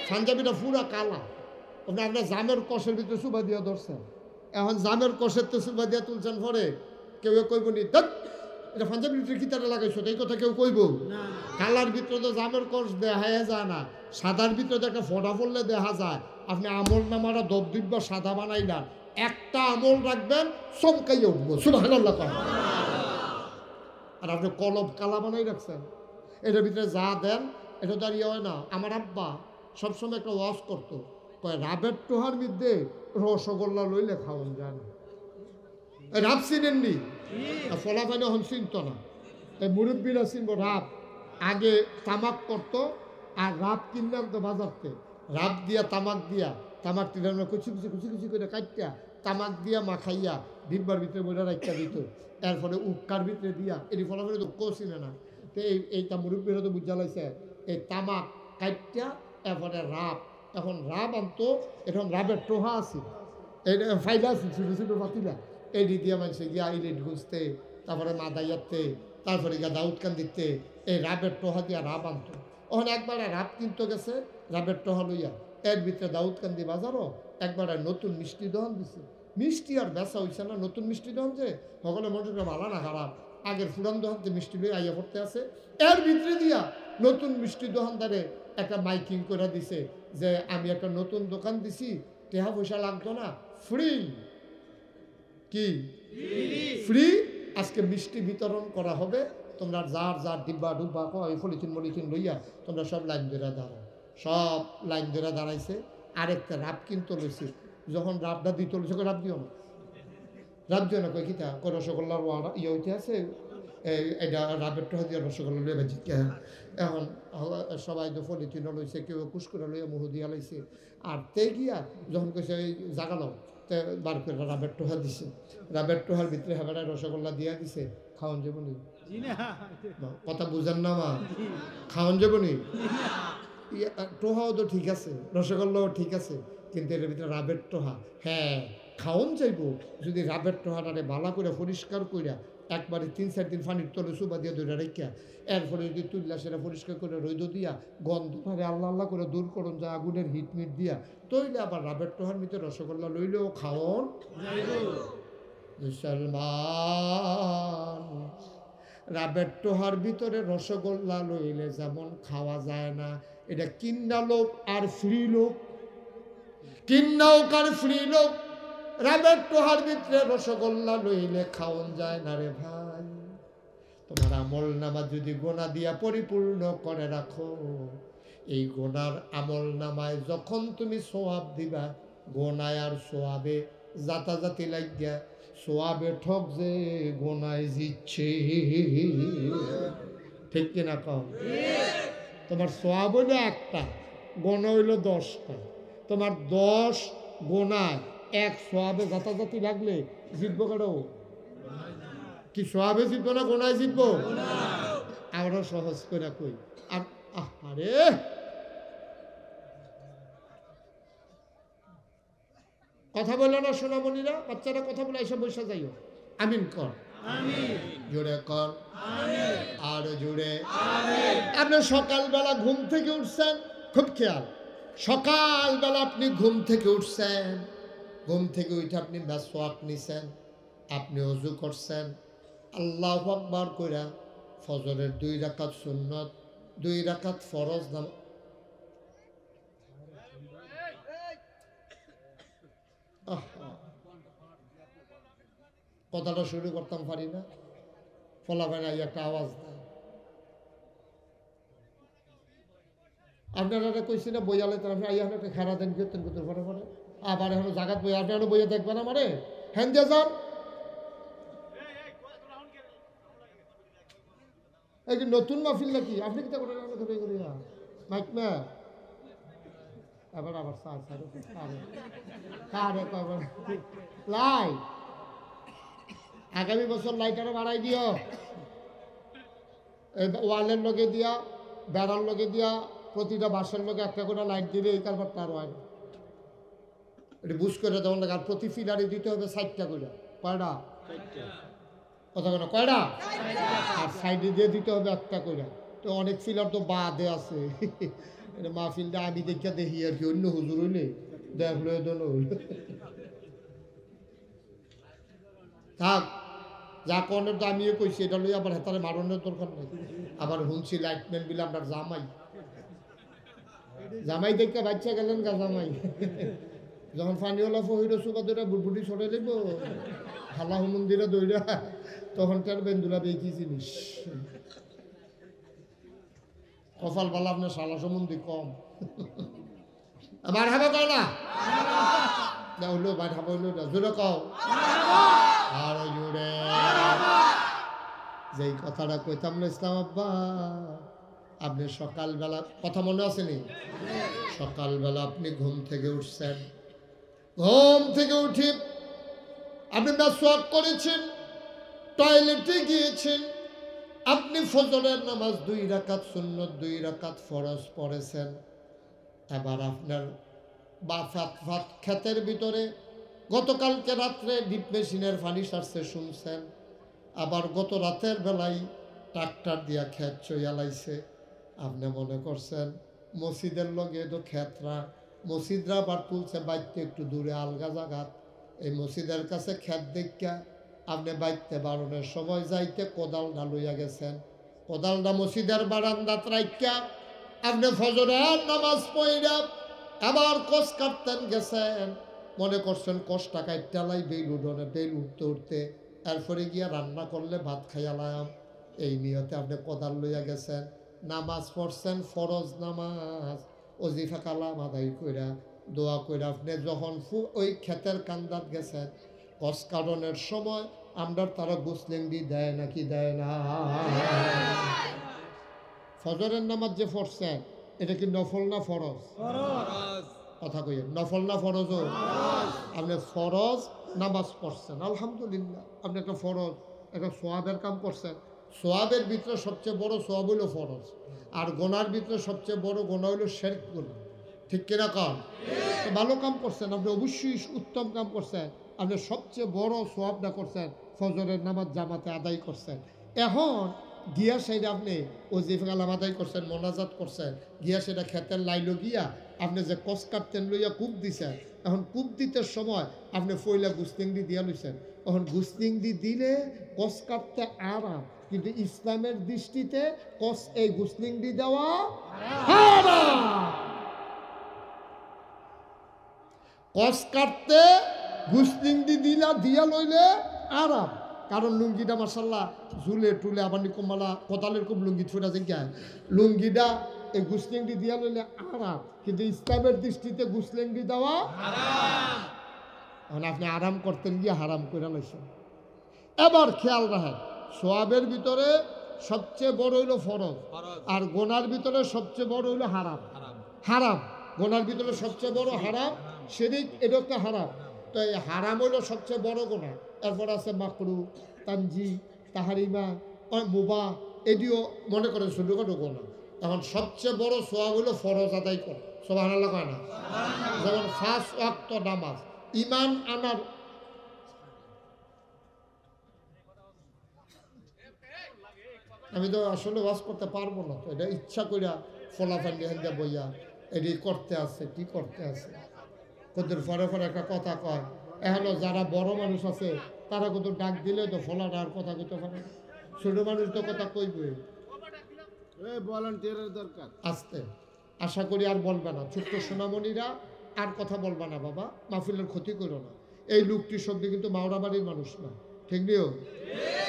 পাঞ্জাবিটা পুরা কালা, আপনার জামের কষের ভিতরে চুবা দিয়ে ধরছেন, এখন জামের কষের তো চুবা দিয়ে তুলছেন পরে কেউ কইব নি এটা পাঞ্জাবির ভিতরে কি তারা লাগাইছো, এই কথা কেউ কইব? কালার ভিতরে তো জামের কষ দেখা যায় না, সাদার ভিতরে একটা ফোটা পড়লে দেখা যায়। আপনি আমল নামারা দবদিব্বা সাদা বানাইলাম, একটা আমল রাখবেন চমকাইয়া উঠবো, সুবহানাল্লাহ। আর আপনি কলব কালা বানাই রাখছেন, এটার ভিতরে যা দেন এটা দাঁড়িয়ে হয় না। আমার আব্বা সবসময় একটা ওয়াশ করতো, কয় রাবের টোহার মধ্যে রসগোল্লা লইলে খাওয়ান যায় না। রাব চিনেননি? ফলাফানি হন চিনত না, এই মুরব্বীরা চিনব রাব। আগে তামাক করতো, আর রাব কিনলাম তো বাজারতে, রাব দিয়া তামাক দিয়া, তামাক তিন কুচি কুচি কুচি কুচি করে কাটিয়া তামাক দিয়া মাখাইয়া ডিব্বার ভিতরে বইটা রাখা দিত, এরপরে উটকার ভিতরে দিয়া, এটি ফলাফলে তো কেউ চিনে না। তো এইটা মুরব্বীরা তো বুঝা লাগছে, এই তামাক কাটিয়া এরপরে রাব, এখন রাব আনতো, এখন রাবের টোহা আছে, এই ফাইলা আছে ছোটো ছোটো পাতিলা, এই দিয়া মানুষে গিয়া ইলিট গুঁজতে, তারপরে মাদাইয়াতে, তারপরে গিয়া দাউদকান দিতে, এই রাবের টোহা দিয়া রাব আনতো। ওখানে একবার রাব কিনতে গেছে রাবের টোহা লইয়া, এর ভিতরে দাউদকান্দি বাজারও একবার নতুন মিষ্টি দোকান দিছে, মিষ্টি আর বেচা হইছে না, নতুন মিষ্টি দোকান যে সকলে মনে করে ভালো না খারাপ, আগের ফুরান দোকানতে মিষ্টি লই আইয়া পড়তে আছে, এর ভিতরে দিয়া নতুন মিষ্টি দোকানদারে একটা মাইকিং করে দিছে যে আমি একটা নতুন দোকান দিছি, টাকা পয়সা লাগতো না, ফ্রি। কি ফ্রি? আজকে মিষ্টি বিতরণ করা হবে, তোমরা যার যার ডিব্বা ডুব্বা পলিথিন মলিথিন লইয়া তোমরা সব লাইন ধরে দাঁড়াও। সব লাইন ধরে দাঁড়াইছে, আরেকটা রাব কিনতে লইছে, যখন রাবটা দিতে লইছে রাব দিও না, রাব দিও না, কই কিতা কই রসগোল্লার ইয়ে হইতে আছে, এটা রাবের টোহা দিয়ে রসগোল্লা লইয়া বাজি। এখন সবাই তো পলিথিনও লইছে, কেউ কুসকুরা লইয়া মুহু দিয়া লাইছে, আর তে গিয়া যখন কইছে এই জাগালো তে বার করে রাবের টোহা দিছে, রাবের টোহার ভিতরে হেবাটা রসগোল্লা দিয়া দিছে, খাওয়ান যাবনি? কথা বুঝেন না মা? খাওয়ান যাবনি? টোহাও তো ঠিক আছে, রসগোল্লাও ঠিক আছে, কিন্তু এর ভিতরে রাবের টোহা, হ্যাঁ খাওয়ান যাইব যদি রাবের টোহাটারে ভালো করে পরিষ্কার কইরা একবারে 3-4 দিন পানির তলে সুবা দিয়ে ধরে রেখা, এরপরে যদি তুললা সেটা পরিষ্কার করে রৈদ দিয়া গন্ধ ভাবে আল্লাহ আল্লাহ করে দূর করুন, যা আগুনের হিটমিট দিয়া তৈলে আবার রাবের টোহার ভিতরে রসগোল্লা লইলেও খাওয়ান মুসলমান। রাবের টোহার ভিতরে রসগোল্লা লইলে যেমন খাওয়া যায় না, এটা কিন্না লোক আর ফ্রি লোক, কিন্নাও কার ফ্রি লোক, রাবের টোহার ভিতরে রসগোল্লা লইলে খাওয়ান যায় না রে ভাই। তোমার আমল নামা যদি গোনা দিয়া পরিপূর্ণ করে রাখো, এই গোনার আমল নামায় যখন তুমি সোয়াব দিবা, গোনায় আর সোয়াবে জাতাজাতি লাগিয়া, সোয়াবে ঠক যে গোনায় জিচ্ছে, ঠিক কিনা কও? তোমার সোয়াব হইল একটা, গোনা হইল 10টা, তোমার 10 গোনায় 1 সোয়াবে জাতাজাতি লাগলে জিতবো কারো? কি সোয়াবে জিতবো না গোনায় জিতবো? আরো সহজ করে কই, আরে কথা বলো না সোনামণিরা, বাচ্চারা কথা বলে এসব বসে যাইও। আমিন কর, জোরে কর, আর জোরে। আপনি সকালবেলা ঘুম থেকে উঠছেন, খুব খেয়াল, সকালবেলা আপনি ঘুম থেকে উঠছেন, ঘুম থেকে উঠে আপনি মেসওয়াক নিছেন, আপনি ওযু করছেন, আল্লাহু আকবার কইরা ফজরের 2 রাকাত সুন্নত, 2 রাকাত ফরজ নাম, কথাটা শুরু করতাম পারি না, ফলাফেলা একটা আওয়াজ দেয়। আপনারা কইছি না বইয়ালে তারা আইয়া একটা খারা দেন কীর্তন করতে পরে পরে, আবার এখন জাগাত বই আপনারা বইয়া দেখবেন আমারে হ্যান দিয়ে যান। এই যে নতুন মাহফিল নাকি আপনি কিতা করে করিয়া মাইক না এবার আবার সার সারে কারে কয়বার লাই আগামী বছর লাইট আরো বাড়াই দিও, এই ওয়ালের লগে দিয়া, বেড়ার লগে দিয়া, প্রতিটা বাসের লগে একটা করে লাইট দিলে এই কারবারটা আরো হয় না। এটা বুঝ করে দেওয়ার লাগে। আর প্রতি ফিলারে দিতে হবে 60টা করে। কয়টা কথা কেন কয়টা? আর সাইডে দিয়ে দিতে হবে একটা করে। তো অনেক ফিলার তো বাদে আছে। এটা মাহফিলটা আমি দেখা দেখি আর কি, অন্য হুজুর হইলে দেখলো থাক, যা কনের তো আমিও কইছি, এটা লই আবার হেতারে মারণের দরকার নেই। আবার শুনছি লাইটম্যান বিলে আপনার জামাই জামাই দেখতে বাচ্চা গেলেন গা জামাই। যখন পানিওয়ালা ফহিরা সুবা দৌড়া বুটবুটি ছড়ে দেব হালাহ মন্দিরে দৌড়া, তখন তার বেন্দুলা বে কি জিনিস। কপাল বালা আপনার সালা সম্বন্ধে কম। আমার হাবা কয় না হইলো বাইর হাবা হইলো না জোরে কও আর জোরে। যেই কথাটা কইতাম না ইসলাম আব্বা, আপনি সকালবেলা কথা মনে আসেনি? সকালবেলা আপনি ঘুম থেকে উঠছেন, ঘুম থেকে উঠে আপনি মেসওয়াক করেছেন, টয়লেটে গিয়েছেন, আপনি ফজরের নামাজ 2 রাকাত সুন্নত 2 রাকাত ফরজ পড়েছেন। এবার আপনার ভাত ক্ষেতের ভিতরে গতকালকে রাত্রে ডিপ মেশিনের পানি সারছে শুনছেন, আবার গত রাতের বেলায় ট্রাক্টর দিয়া ক্ষেত চইয়ালাইছে। আপনি মনে করছেন মসজিদের লগে তো ক্ষেতরা, মসজিদরা আবার তুলছে বাইতে একটু দূরে আলগা জায়গাত, এই মসজিদের কাছে ক্ষেত দেখা আপনি বাইতে বারণের সময় যাইতে কোদালটা লইয়া গেছেন। কোদালটা মসজিদের বারান্দাত রাইকা আপনি ফজরের নামাজ পড়া আবার কষ কাটতেন গেছেন। মনে করছেন কষটা কাটটালাই বেল উঠোনে, বেল উঠতে উঠতে এরপরে গিয়া রান্না করলে ভাত খাইয়ালাম, এই নিয়তে আপনি কোদাল লইয়া গেছেন। নামাজ পড়ছেন ফরজ নামাজ, ওজিফা কালাম আদায় কইরা দোয়া কইরা আপনি যখন ওই ক্ষেতের কান্দাত গেছেন, কষ কাটনের সময় আমরা তারা গুসলেঙ্গি দেয় নাকি দেয় না? ফজরের নামাজ যে পড়ছেন এটা কি নফল না ফরজ? কথা কই নফল না ফরজ? আপনি ফরজ নামাজ পড়ছেন আলহামদুলিল্লাহ, আপনি একটা ফরজ একটা সোয়াবের কাম করছেন। সোয়াবের ভিতরে সবচেয়ে বড় সোয়াব হইল ফরজ, আর গোনার ভিতরে সবচেয়ে বড় গোনা হইল শিরক গুনাহ। ঠিক কিনা কন? তো ভালো কাম করছেন আপনি, অবশ্যই উত্তম কাম করছেন। আপনি সবচেয়ে বড় সোয়াবটা করছেন, ফজরের নামাজ জামাতে আদায় করছেন। এখন গিয়া সেটা আপনি ওজিফা কালাম আদায় করছেন, মোনাজাত করছেন, গিয়া সেটা ক্ষেতের লাইলো গিয়া আপনি যে কষ কাটতেন লইয়া কূপ দিছেন। এখন কূপ দিতে সময় আপনি ফইলা গুস্তিংডি দিয়া লইছেন। এখন গুস্তিংডি দিলে কষ কাটতে আরাম, কিন্তু ইসলামের দৃষ্টিতে কষ এই গুস্তিংডি দেওয়া হারাম। কষ কাটতে গুস্তিংডি দিয়া লইলে আরাম, কারণ লুঙ্গিটা মাসাল্লাহ ঝুলে টুলে আবার নিকমালা কোদালের খুব লুঙ্গি ছুটা যে লুঙ্গিটা এই গুসলেংডি দিয়া লইলে আরাম, কিন্তু ইসলামের দৃষ্টিতে গুসলেংডি দেওয়া হারাম। এখন আপনি আরাম করতেন গিয়ে হারাম করে লাইছেন। এবার খেয়াল রাখেন, সোয়াবের ভিতরে সবচেয়ে বড় হইল ফরজ, আর গোনার ভিতরে সবচেয়ে বড় হইল হারাম। হারাম গোনার ভিতরে সবচেয়ে বড় হারাম, শিরক এটা একটা হারাম। তো এই হারাম হইল সবচেয়ে বড় গোনা, এরপর আছে মাকরু, তানজি, তাহারিমা, মুবাহ, এটিও মনে করেন ছোটখাটো গোনা। এখন সবচেয়ে বড় সোয়াব হইল ফরজ আদায় করে, সুবহানাল্লাহ কয় না? যেমন 5 ওয়াক্ত নামাজ, ঈমান আনার। আমি তো আসলে ওয়াজ করতে পারবো না, তো এটা ইচ্ছা কইরা ফলাফল দিয়ে বইয়া এটি করতে আছে, কি করতে আছে কত পরে পরে একটা কথা কয়। এখনো যারা বড় মানুষ আছে তারা কত ডাক দিলে তো ফলাটা আর কথা কইতে পারে, ছোট মানুষ তো কথা কইবে। ভলান্টিয়ারের দরকার আসতে, আশা করি আর বলবে না। ছোট্ট সোনামণিরা আর কথা বলবে না বাবা, মাহফিলের ক্ষতি করো না। এই লোকটি শব্দে কিন্তু মাওরা বাড়ির মানুষ না, ঠিক নিও,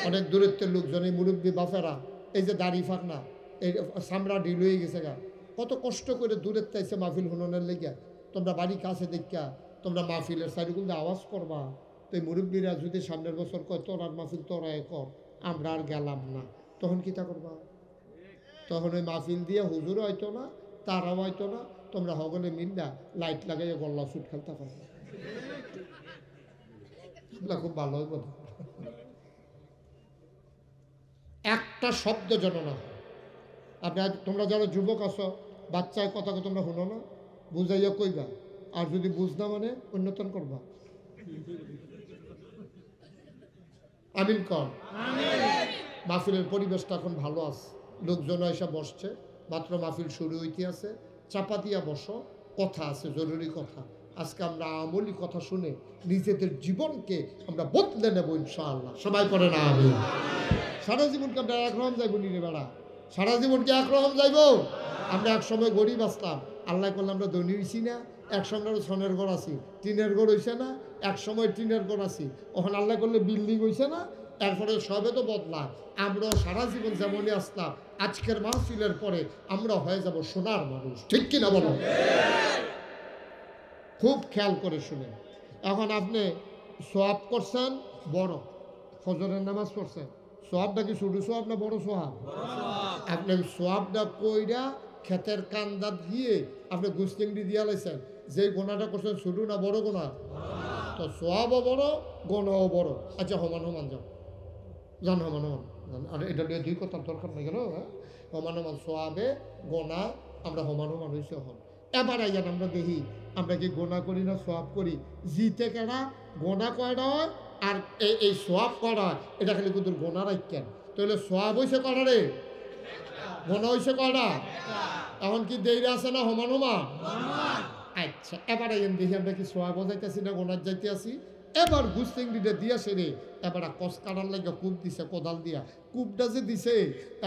অনেক দূরত্বের লোকজন। এই মুরব্বী বাফেরা এই যে দাড়ি ফাঁকনা, এই চামড়া ঢিল হয়ে গেছে গা, কত কষ্ট করে দূরের তাইছে মাহফিল হুননের লেগে। তোমরা বাড়ি কাছে দেখা তোমরা মাহফিলের চারিগুলো আওয়াজ করবা। তো এই মুরব্বীরা যদি সামনের বছর কয় তোর আর মাহফিল তোরা কর, আমরা আর গেলাম না, তখন কী তা করবা? তখন ওই মাহফিল দিয়ে হুজুর হয়তো না, তারাও হয়তো না, তোমরা সকলে মিল্লা লাইট লাগাইয়া গল্লা সুট খেলতে পারবে, খুব ভালো হইব। একটা শব্দ যেন না হয়। আপনার তোমরা যারা যুবক আছো, বাচ্চায় কথা তোমরা শুনো না, বুঝাইয়া কইবা, আর যদি বুঝ না মানে উন্নতন করবা। আমিন কর। মাহফিলের পরিবেশটা এখন ভালো আছে, লোকজন এসে বসছে, মাত্র মাহফিল শুরু হইতে আছে। চাপা দিয়া বসো, কথা আছে, জরুরি কথা। আজকে আমরা আমলি কথা শুনে নিজেদের জীবনকে আমরা বদলে নেব ইনশাআল্লাহ। সবাই করে না আমি সারা জীবনকে আমরা একরকম যাইব নিরে বেড়া, সারা জীবনকে একরকম যাইব। আমরা এক সময় গরিব আসলাম, আল্লাহ করলে আমরা ধনী হইছি না। এক সময় সোনের ঘর আছি, টিনের ঘর হইছে না। এক সময় টিনের ঘর আছি, ওখানে আল্লাহ করলে বিল্ডিং হইছে না। এরপরে সবে তো বদলায়। আমরা সারা জীবন যেমনই আসলাম, আজকের মাহফিলের পরে আমরা হয়ে যাব সোনার মানুষ। ঠিক কিনা বলো? খুব খেয়াল করে শুনেন। এখন আপনি সোয়াব করছেন বড়, ফজরের নামাজ পড়ছেন, সোয়াবটা কি ছোট সোয়াব না বড় সোয়াব? আপনি সোয়াবটা কইরা ক্ষেতের কান্দা দিয়ে আপনি গুস্তিংড়ি দিয়া লাইছেন, যে গোনাটা করছেন ছোট না বড় গোনা? তো সোয়াবও বড়, গোনাও বড়। আচ্ছা সমান সমান যাও, জান সমান সমান। আর এটা নিয়ে দুই কথার দরকার নেই গেল। হ্যাঁ, সমান সমান সোয়াবে গোনা আমরা সমান সমান হয়েছে। হন এবার আইয়ান আমরা দেখি আমরা কি গোনা করি না সোয়াব করি। জিতে কেনা গোনা কয়টা হয় আর এই সোয়াব করা হয়, এটা খালি কিন্তু গোনা রাখেন। তাহলে সোয়াব হয়েছে কটা রে, গোনা হয়েছে কটা? এখন কি দেরি আছে না সমান সমান? আচ্ছা এবার আইয়ান দেখি আমরা কি সোয়াবও যাইতেছি না গোনার যাইতে আছি। এবার গুস্তিংড়িটা দিয়েছে রে, এবার কস কাটার লাগে কূপ দিছে কোদাল দিয়া। কূপটা যে দিছে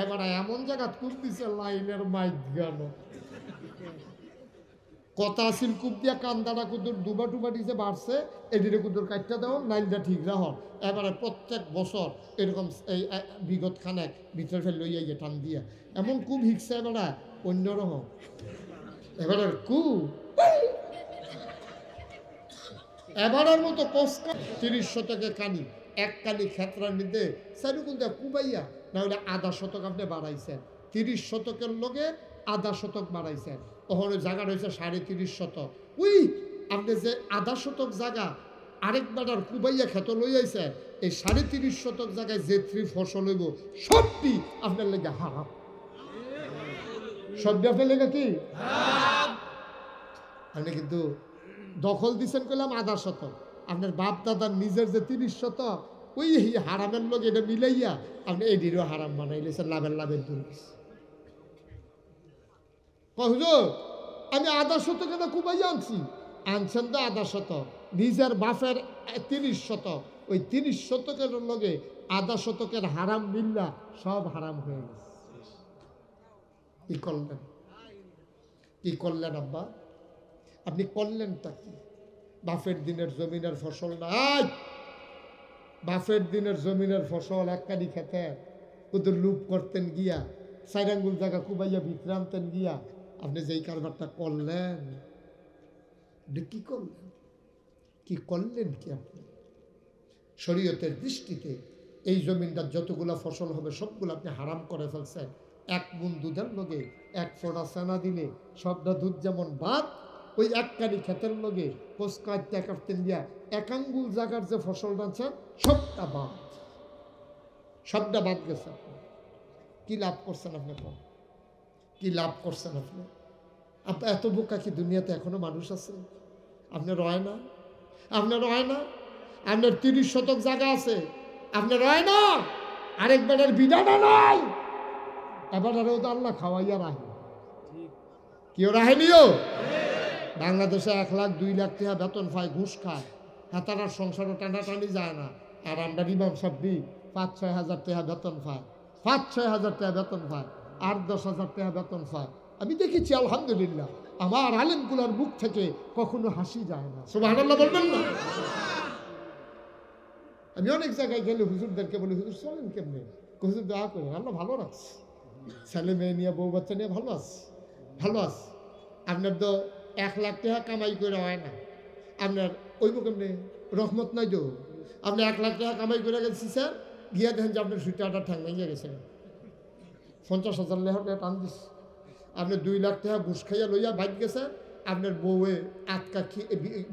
এবার এমন জায়গা কূপ দিছে লাইনের মাইক গানো কথা আসিল। কূপ দিয়া কান্দাটা কুদুর ডুবা ডুবা দিছে বাড়ছে, এদিকে কুদুর কাটটা দেওয়া নাইলটা ঠিক রাহন। এবারে প্রত্যেক বছর এরকম এই বিগত খানেক ভিতরে ফেল লইয়া গিয়ে টান দিয়া এমন কূপ হিকছে এবারে অন্যরকম। এবারে কূপ এবারের মতো কষ্ট 30 শতকে কানি, এক কানি ক্ষেত্রার মধ্যে চারিকুল দিয়ে কুবাইয়া না হলে আধা শতক আপনি বাড়াইছেন। 30 শতকের লগে আধা শতক বাড়াইছেন, ওখানে জায়গা রয়েছে 30.5 শতক। উই আপনি যে আধা শতক জায়গা আরেকবার আর কুবাইয়া ক্ষেত লই আইছেন, এই 30.5 শতক জায়গায় যে ফসল হইব সবটি আপনার লেগে হারাম। সবটি আপনার লেগে কি আপনি কিন্তু দখল দিচ্ছেন করলাম আধা শতক, আপনার বাপ দাদার নিজের যে 30 শতক ওই হারামের লোক এটা মিলাইয়া আপনি এটিরও হারাম বানাইলেছেন। লাভের দূর হুজুর আমি আধা শতকে না কুবাইয়া আনছেন তো আধা শতক, নিজের বাপের 30 শতক, ওই 30 শতকের লগে আধা শতকের হারাম মিল্লা সব হারাম হয়ে গেছে। কি করলেন আব্বা? আপনি করলেনটা কি? বাফের দিনের জমিনের ফসল নাই, বাফের দিনের জমিনের ফসল এককানি খেতে ওদের লুপ করতেন গিয়া 4 আঙ্গুল জায়গা কুবাইয়া বিক্রান্তেন গিয়া আপনি যেই কারবারটা করলেন, কি করলেন? কি করলেন কি আপনি? শরীয়তের দৃষ্টিতে এই জমিনটার যতগুলা ফসল হবে সবগুলো আপনি হারাম করে ফেলছেন। 1 মুন দুধের লগে 1 ফোঁটা সেনা দিলে সবটা দুধ যেমন ভাত, ওই এককানি ক্ষেতের লগে কোসকাইতে কাটতেন দিয়া 1 আঙ্গুল জায়গার যে ফসলটা আছে সবটা বাদ গেছে। আপনি কি লাভ করছেন? আপনি কি লাভ করছেন? আপনি এত বোকা কি দুনিয়াতে এখনো মানুষ আছে? আপনার রয় না? আপনার 30 শতক জায়গা আছে, আপনার রয় না? আরেকবারের বিধাটা নাই, এবার আরো তো আল্লাহ খাওয়াইয়া রাখে। কেউ রাহেনিও? বাংলাদেশে 1 লাখ 2 লাখ টাকা বেতন পায়, ঘুষ খায়, হাতারার সংসারও টানাটানি যায় না। আর আমরা ইমাম সাহেব 5-6 হাজার টাকা বেতন পায়, 5-6 হাজার টাকা বেতন পায়, 8-10 হাজার টাকা বেতন পায়। আমি দেখেছি আলহামদুলিল্লাহ, আমার আলেমগুলার মুখ থেকে কখনো হাসি যায় না। সুবহানাল্লাহ বলবেন না? আমি অনেক জায়গায় গেলে হুজুরদেরকে বলি, হুজুর চলেন কেমনে? হুজুর দোয়া করে আল্লাহ ভালো রাখছে, ছেলে মেয়ে নিয়ে বউ বাচ্চা নিয়ে ভালো আছে। আপনার তো 1 লাখ টাকা কামাই করে হয় না, আপনার ওই কেমনে রহমত নাই তো। আপনি 1 লাখ টাকা কামাই করে গেছি স্যার, গিয়া দেখেন যে আপনার সুইটারটা ঠ্যাং ভেঙে গেছে, 50,000 টাকা টান দিচ্ছে। আপনি 2 লাখ টাকা ঘুষ খাইয়া লইয়া বাইক গেছে, আপনার বউয়ে আটকা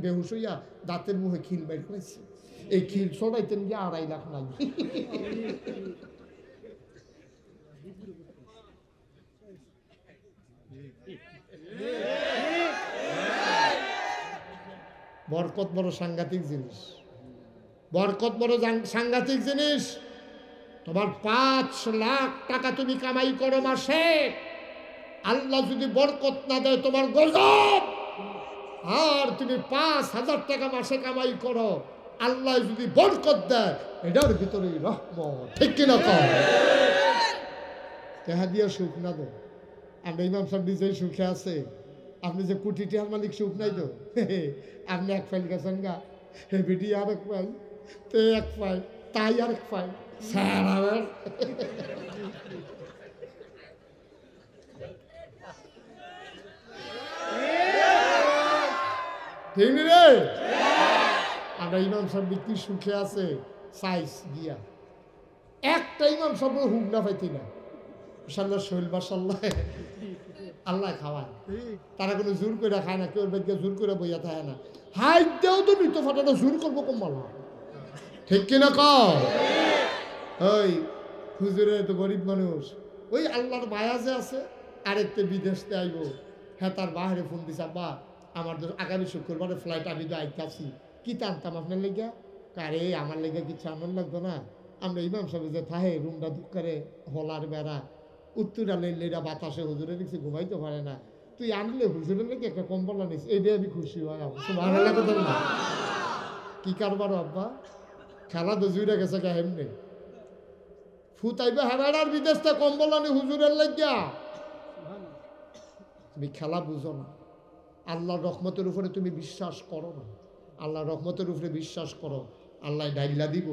বেহুশ হইয়া দাঁতের মুখে খিল বাইর করেছে। এই খিল ছড়াইতেন গিয়ে 2.5 লাখ নাই। বরকত বড় সাংঘাতিক জিনিস, বরকত বড় সাংঘাতিক জিনিস। তোমার 5 লাখ টাকা তুমি কামাই করো মাসে, আল্লাহ যদি বরকত না দেয় তোমার গজব। আর তুমি 5,000 টাকা মাসে কামাই করো, আল্লাহ যদি বরকত দেয় এটার ভিতরে রহমত। ঠিক কিনা কও? তেহা দিয়া সুখ না দো। আমরা ইমাম সাহেব নিজেই সুখে আছে, আপনি যে কোটি টাকার মালিক সুখ নাই তো। আপনি এক ফাইল গেছেন গা, হে বিটি আর এক পাই, তে এক পাই, তাই আর এক পাই, স্যার আমার ঠিক রে। আমরা ইমাম সাহেব কি সুখে আছে সাইজ গিয়া, একটা ইমাম সাহেব হুক না পাইতি না। মাশাআল্লাহ শৈল মাশাআল্লাহ, আল্লাহ খাওয়ায়, তারা কোনো জোর করে খায় না, কেউ বেদকে জোর করে বইয়া থাকে না। হাইট দেও তো মৃত ফাটাটা জোর করবো কম্বল, ঠিক কিনা কও? ওই হুজুরে তো গরিব মানুষ, ওই আল্লাহর মায়া যে আছে, আরেকটা বিদেশতে আইব, হ্যাঁ তার বাহিরে ফোন দিছে, আব্বা আমার তো আগামী শুক্রবারে ফ্লাইট, আমি তো আইতাছি, কি টানতাম আপনার লেগা? কারে আমার লেগে কিছু আনন্দ লাগতো না? আমরা ইমাম সাহেব যে থাহে রুমটা দুঃখ করে হলার বেড়া উত্তরা লেরা বাতাসে, হুজুরে দেখছি ঘুমাইতে পারে না, তুই আনলে হুজুরের লেগে একটা কম্বল আনিস, এইটাই আমি খুশি হয়। সুবহানাল্লাহ কথা না, কি কারবার আব্বা, খেলা তো জুড়ে গেছে কে হেমনি ফুতাইবে হেবাড়ার বিদেশটা কম্বল আনি হুজুরের লাগিয়া। তুমি খেলা বুঝো না, আল্লাহর রহমতের উপরে তুমি বিশ্বাস করো না। আল্লাহর রহমতের উপরে বিশ্বাস করো, আল্লাহ ডাইল্লা দিব,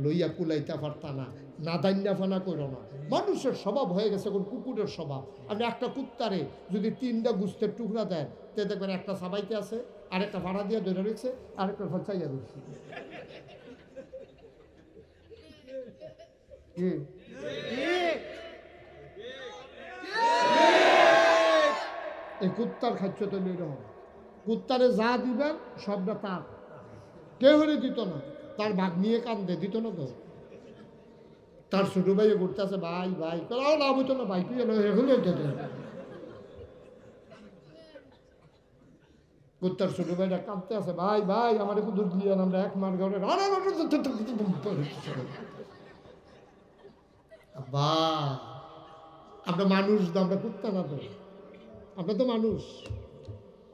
লইয়া কুলাইতে পারতা না, না দাইন্যা ফানা করো না। মানুষের স্বভাব হয়ে গেছে এখন কুকুরের স্বভাব। আপনি একটা কুত্তারে যদি 3টা গুস্তের টুকরা দেন, তে দেখবেন একটা সাবাইতে আছে, আরেকটা ভাড়া দিয়ে ধরে রেখেছে, আরেকটা ফচাইয়া দিচ্ছে। এই কুত্তার খাচ্ছ তো এরকম, কুত্তারে যা দিবেন সবটা তার, কেউ হলে দিত না, তার ভাগ নিয়ে কান্দে, দিত না তো। তার ছোট ভাইও ঘুরতে আছে, ভাই ভাই করাও লাভ হইতো না, ভাই তুই এগুলো কুত্তার ছোট ভাইটা কাঁদতে আছে, ভাই ভাই আমার একটু দুধ দিয়ে আমরা এক মার ঘরে বা আমরা মানুষ, আমরা কুত্তা না তো, আমরা তো মানুষ।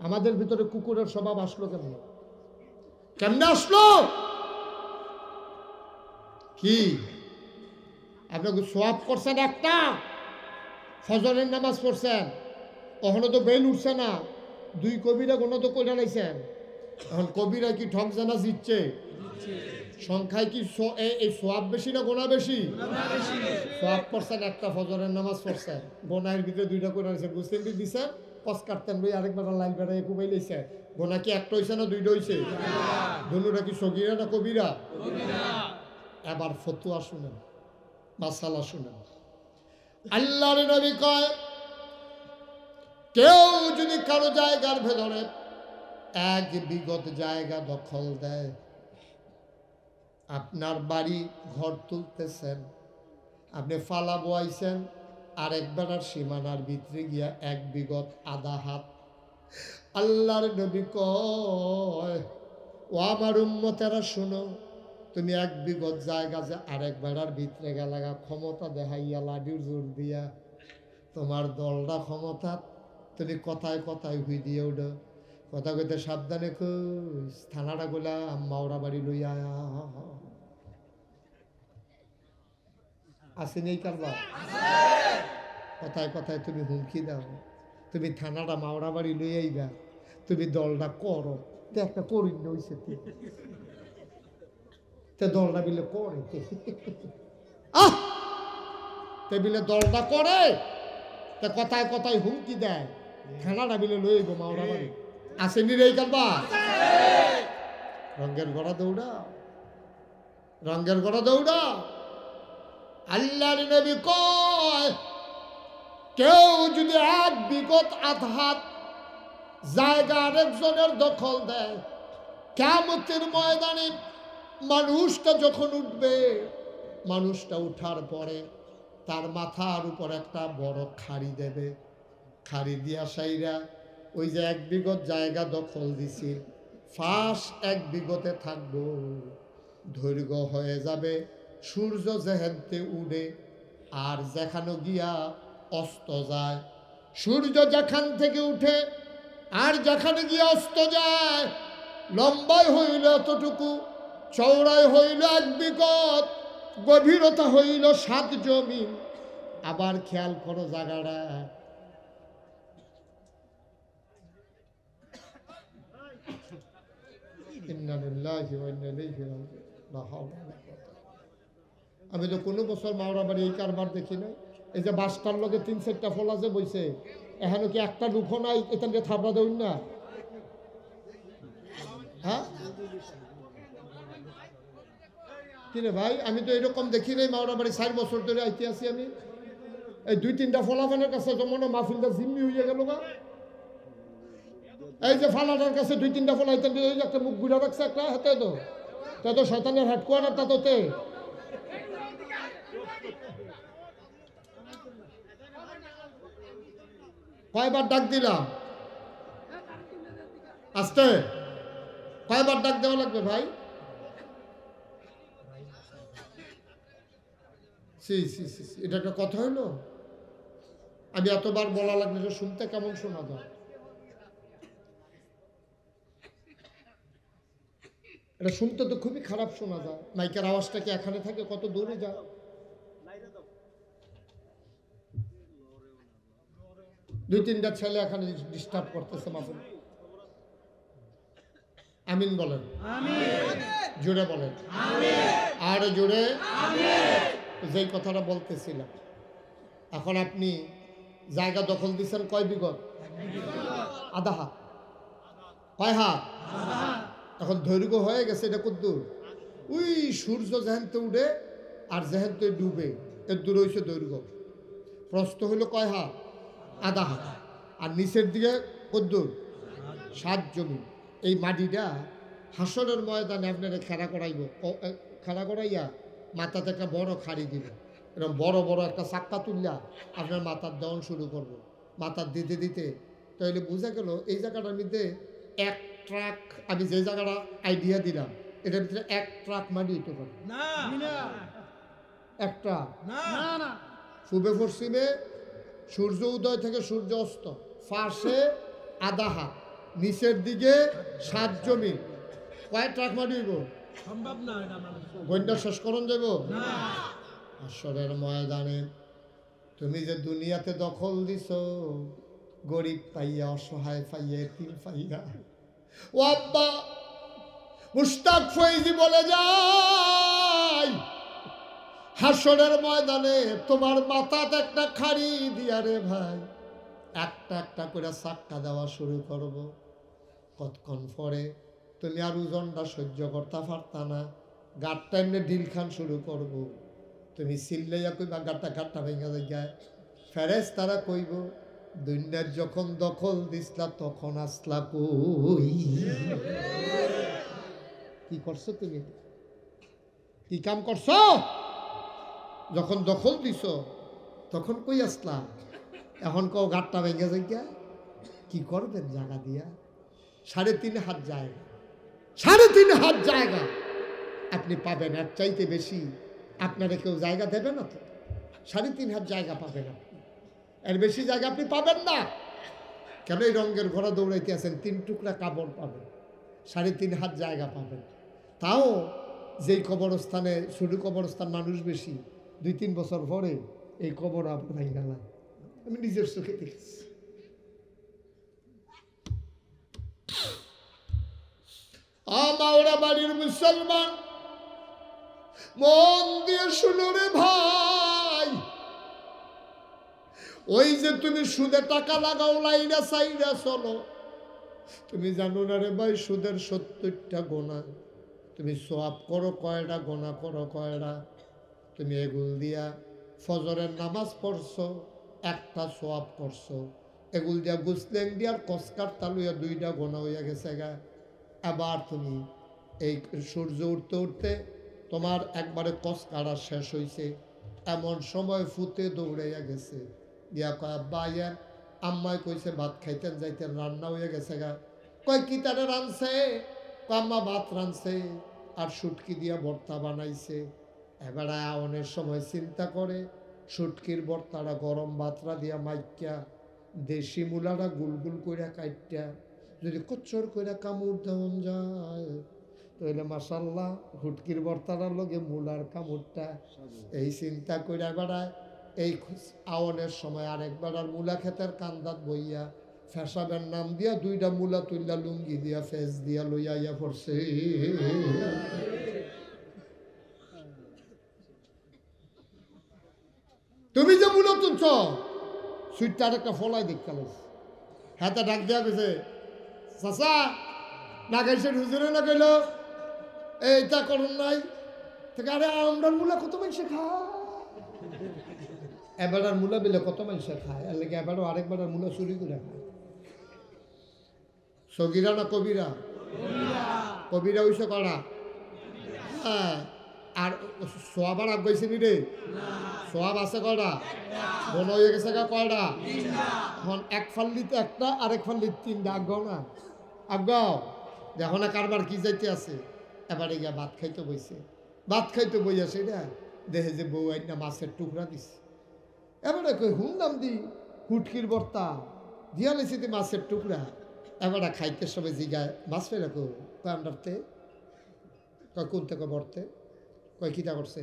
আমাদের ভিতরে কুকুরের স্বভাব আসলো কেমন, কেমনে আসলো? কি আপনাকে সোয়াব করছেন, একটা ফজরের নামাজ পড়ছেন, কখনো তো বেল উঠছে না, 2 কবিরা কোনো তো কইরা লাইছেন, এখন কবিরা কি ঠক জানা জিতছে? সংখ্যায় কি এই সোয়াব বেশি না গোনা বেশি? সোয়াব করছেন, একটা ফজরের নামাজ পড়ছেন, গোনার ভিতরে 2টা করে রয়েছে, বুঝতেন দিচ্ছেন, কস কাটতেন বই আরেকবার লাইল বেড়াই কুবাই লাইছে, গোনা কি একটা হয়েছে না 2টা হয়েছে? দুটা কি সগীরা না কবিরা? এবার ফতুয়া শুনেন, মাসালা শুনেন। আল্লাহর নবী কয়, কেউ যদি কারো জায়গার ভেতরে 1 বিঘত জায়গা দখল দেয়, আপনার বাড়ি ঘর তুলতেছেন, আপনি ফালা বয়াইছেন, আরেক বেড়ার সীমানার ভিতরে গিয়া 1 বিঘত আধা হাত, আল্লাহর নবী কয়, ও আমার উম্মতেরা শুনো, তুমি 1 বিঘত জায়গা যে আরেক বেড়ার ভিতরে গেলাগা ক্ষমতা দেখাইয়া লাডির জোর দিয়া, তোমার দলটা ক্ষমতা, তুমি কথায় কথায় হুই দিয়ে উঠো, কথা কইতে সাবধানে কইস, থানাটা গোলা মাওরা বাড়ি লইয়া আসেনি কারবার, কথায় কথায় তুমি হুমকি দাও, তুমি থানাটা মাওরা বাড়ি লই আইবা, তুমি দলটা করো, তো একটা করিন হইছে তে দলটা বিলে করে, টেবিলে দলটা করে, তা কথায় কথায় হুমকি দেয়, থানাটা বিলে লই আইব মাওরা বাড়ি, আসেনি রে কারবার। রঙের গড়া দৌড়া, রঙের গড়া দৌড়া। আল্লাহর নবী কয়, কেউ যদি 1 বিঘত আধাত জায়গা আরেকজনের দখল দেয়, কিয়ামতের ময়দানে মানুষটা যখন উঠবে, মানুষটা উঠার পরে তার মাথার উপর একটা বড় খাড়ি দেবে, খাড়ি দিয়া সাইরা ওই যে 1 বিঘত জায়গা দখল দিছি, ফাঁস এক বিগতে থাকবো, দৈর্ঘ্য হয়ে যাবে সূর্য যেহেনতে উড়ে আর যেখানে গিয়া অস্ত যায়। সূর্য যেখান থেকে উঠে আর যেখানে গিয়া অস্ত যায়, লম্বায় হইল এতটুকু, চৌড়ায় হইল এক বিগত, গভীরতা হইল 7 জমিন। আবার খেয়াল করো জায়গাটা, আমি তো কোনো বছর মাওরা বাড়ি এই কারবার দেখি নাই। এই যে বাসটার লগে 3-4টা ফল আছে বইছে, এখানে কি একটা লুকো নাই? এটা নিয়ে থাপড়া দেউন না? হ্যাঁ কিরে ভাই, আমি তো এরকম দেখি নাই মাওরা বাড়ি 4 বছর ধরে আইতে আছি আমি। এই 2-3টা ফলাফানের কাছে যেমন মাহফিলটা জিম্মি হইয়া গেল গা। এই যে ফালাটার কাছে 2-3টা ফল আইতেন, একটা মুখ ঘুরা রাখছে একটা হাতে, তো শয়তানের হেডকোয়ার্টারটা তোতে। কয়বার ডাক দিলাম? আস্তে কয়বার ডাক দেওয়া লাগবে ভাই? এটা একটা কথা হইলো? আমি এতবার বলা লাগলে যে শুনতে কেমন শোনা যায়? এটা শুনতে তো খুবই খারাপ শোনা যায়। মাইকের আওয়াজটা কি এখানে থাকে? কত দূরে যায়? 2-3টা ছেলে এখানে ডিস্টার্ব করতেছে মাঝে। আমিন বলেন, জোরে বলেন, আর জোরে। যেই কথাটা বলতেছিলাম, এখন আপনি জায়গা দখল দিচ্ছেন কয় বিগত? আধা হাত। কয় হাত? এখন দৈর্ঘ্য হয়ে গেছে এটা কদ্দূর? ওই সূর্য যেহেনতে উঠে আর যেহেনতে ডুবে, এর দূর হয়েছে দৈর্ঘ্য। প্রস্থ হইল কয় হাত? আধা হাত। আর নিচের দিকে কদ্দূর? 7 জমিন। এই মাটিটা হাসরের ময়দানে আপনারা খেলা করাইব, খেলা করাইয়া মাথাতে একটা বড় খাড়ি দিবে, এরকম বড় বড় একটা চাক্কা তুললা আপনার মাথার দেওয়ান শুরু করবো। মাথার দিতে দিতে তাহলে বোঝা গেল এই জায়গাটার মধ্যে 1 ট্রাক, আমি যে জায়গাটা আইডিয়া দিলাম এটার ভিতরে 1 ট্রাক মাটি হইতে পারে। একটা পূবে পশ্চিমে সূর্য উদয় থেকে সূর্য অস্ত, ফাঁসে আধা হাত, নিচের দিকে 7 জমিন। কয় ট্রাক মাটি হইব? সম্ভব না, গন্ডা শেষ করন যাব না। হাসরের ময়দানে তুমি যে দুনিয়াতে দখল দিছ, গরিব পাইয়া, অসহায় পাইয়া, এতিম পাইয়া, ও আব্বা মুশতাক ফৈজি বলে যায়, হাসরের ময়দানে তোমার মাথাতে একটা খাড়ি দিয়া রে ভাই একটা একটা করে চাক্কা দেওয়া শুরু করব। কতক্ষণ পরে তুমি আর ওজনটা সহ্য করতে পারতা না, গাঁটটা এমনি ঢিল খান শুরু করব। তুমি চিল্লাইয়া কইবা গাঁটটা ভেঙে যায়। ফেরেশতারা কইব দুনিয়ার যখন দখল দিসলা তখন আসলা কই? কি করছো তুমি? কি কাম করছো? যখন দখল দিছ তখন কই আসলা? এখন কও গাঁটটা ভেঙে যায়। কি করবেন জায়গা দিয়া? 3.5 হাত জায়গা, 3.5 হাত জায়গা আপনি পাবেন। এর চাইতে বেশি আপনারা কেউ জায়গা দেবে না তো। 3.5 হাত জায়গা পাবেন আপনি, এর বেশি জায়গা আপনি পাবেন না। কেন এই রঙের ঘোড়া দৌড়াইতে আছেন? 3 টুকরা কাপড় পাবেন, 3.5 হাত জায়গা পাবেন। তাও যেই কবরস্থানে, ছোট কবরস্থান মানুষ বেশি, 2-3 বছর পরে এই কবর আপনার গেল। আমি নিজের চোখে দেখেছি। মাওরা বাড়ির মুসলমান মন দিয়ে শুনো রে ভাই, ওই যে তুমি সুদে টাকা লাগাও, লাইনা সাইরা চলো, তুমি জানো না রে ভাই সুদের 70টা গোনা। তুমি সোয়াব করো কয়টা, গোনা করো কয়টা? তুমি এগুল দিয়া ফজরের নামাজ পড়ছো, একটা সোয়াব করছো। এগুল দিয়া গুসলেন দিয়ার কসকার তালুয়া 2টা গোনা হইয়া গেছে গা। আবার তুমি এই সূর্য উঠতে উঠতে তোমার একবারে কসকারা শেষ হয়েছে, এমন সময় ফুতে দৌড়াইয়া গেছে, গিয়া কয় আব্বা আইয়ার, আম্মায় কইছে ভাত খাইতেন যাইতেন, রান্না হইয়া গেছে গা। কয় কি তারা রানছে? কাম্মা ভাত রাঁধছে আর শুটকি দিয়া ভর্তা বানাইছে। এবার আওনের সময় চিন্তা করে শুটকির ভর্তাটা গরম ভাতরা দিয়া মাইকা দেশি মূলাটা গুলগুল কইরা কাইটা যদি কচ্চর কইরা কামড় দেওয়ান যায় তাহলে মাশাল্লাহ হুটকির ভর্তাটার লগে মূলার কামড়টা। এই চিন্তা কইরা বেড়ায় এই আওনের সময় আরেকবার আর মূলা ক্ষেতের কান্দাত বইয়া ফেসাবের নাম দিয়া দুইটা মূলা তুইলা লুঙ্গি দিয়া ফেস দিয়া লইয়া ইয়া পড়ছে। তুমি যে মূলা তুলছ সুইটটার একটা ফলাই দেখতে লাগছে। হাতে ডাক দেওয়া গেছে চাচা না গাইছে হুজুরে না গেল এইটা করুন নাই। আরে আমরার মূলা কত মানুষে খায়, এবার মূলা বিলে কত মানুষে খায়, এর লেগে এবারও আরেকবার মূলা চুরি করে খায়। সগিরা না কবিরা? কবিরা হইছে করা। হ্যাঁ, আর সোয়াব আর আগাইছে নি রে? সোয়াব আছে কয়টা? মনে হয়ে গেছে কয়টা? এখন এক ফাল্লিতে একটা আরেক ফাল্লিতে তিনটা। আগাও না আগাও, দেখো না কারবার কি যাইতে আছে। এবারে গিয়া ভাত খাইতে বইছে, ভাত খাইতে বই আছে না দেখে যে বউ আইনা মাছের টুকরা দিছে। এবারে কই হুমলাম দি হুটকির ভর্তা দিয়া লেছি দি মাছের টুকরা। এবারে খাইতে সবাই জিগায় মাছ ফেরা কো কামড়াতে কয় কোন থেকে বর্তে কয় কিতা করছে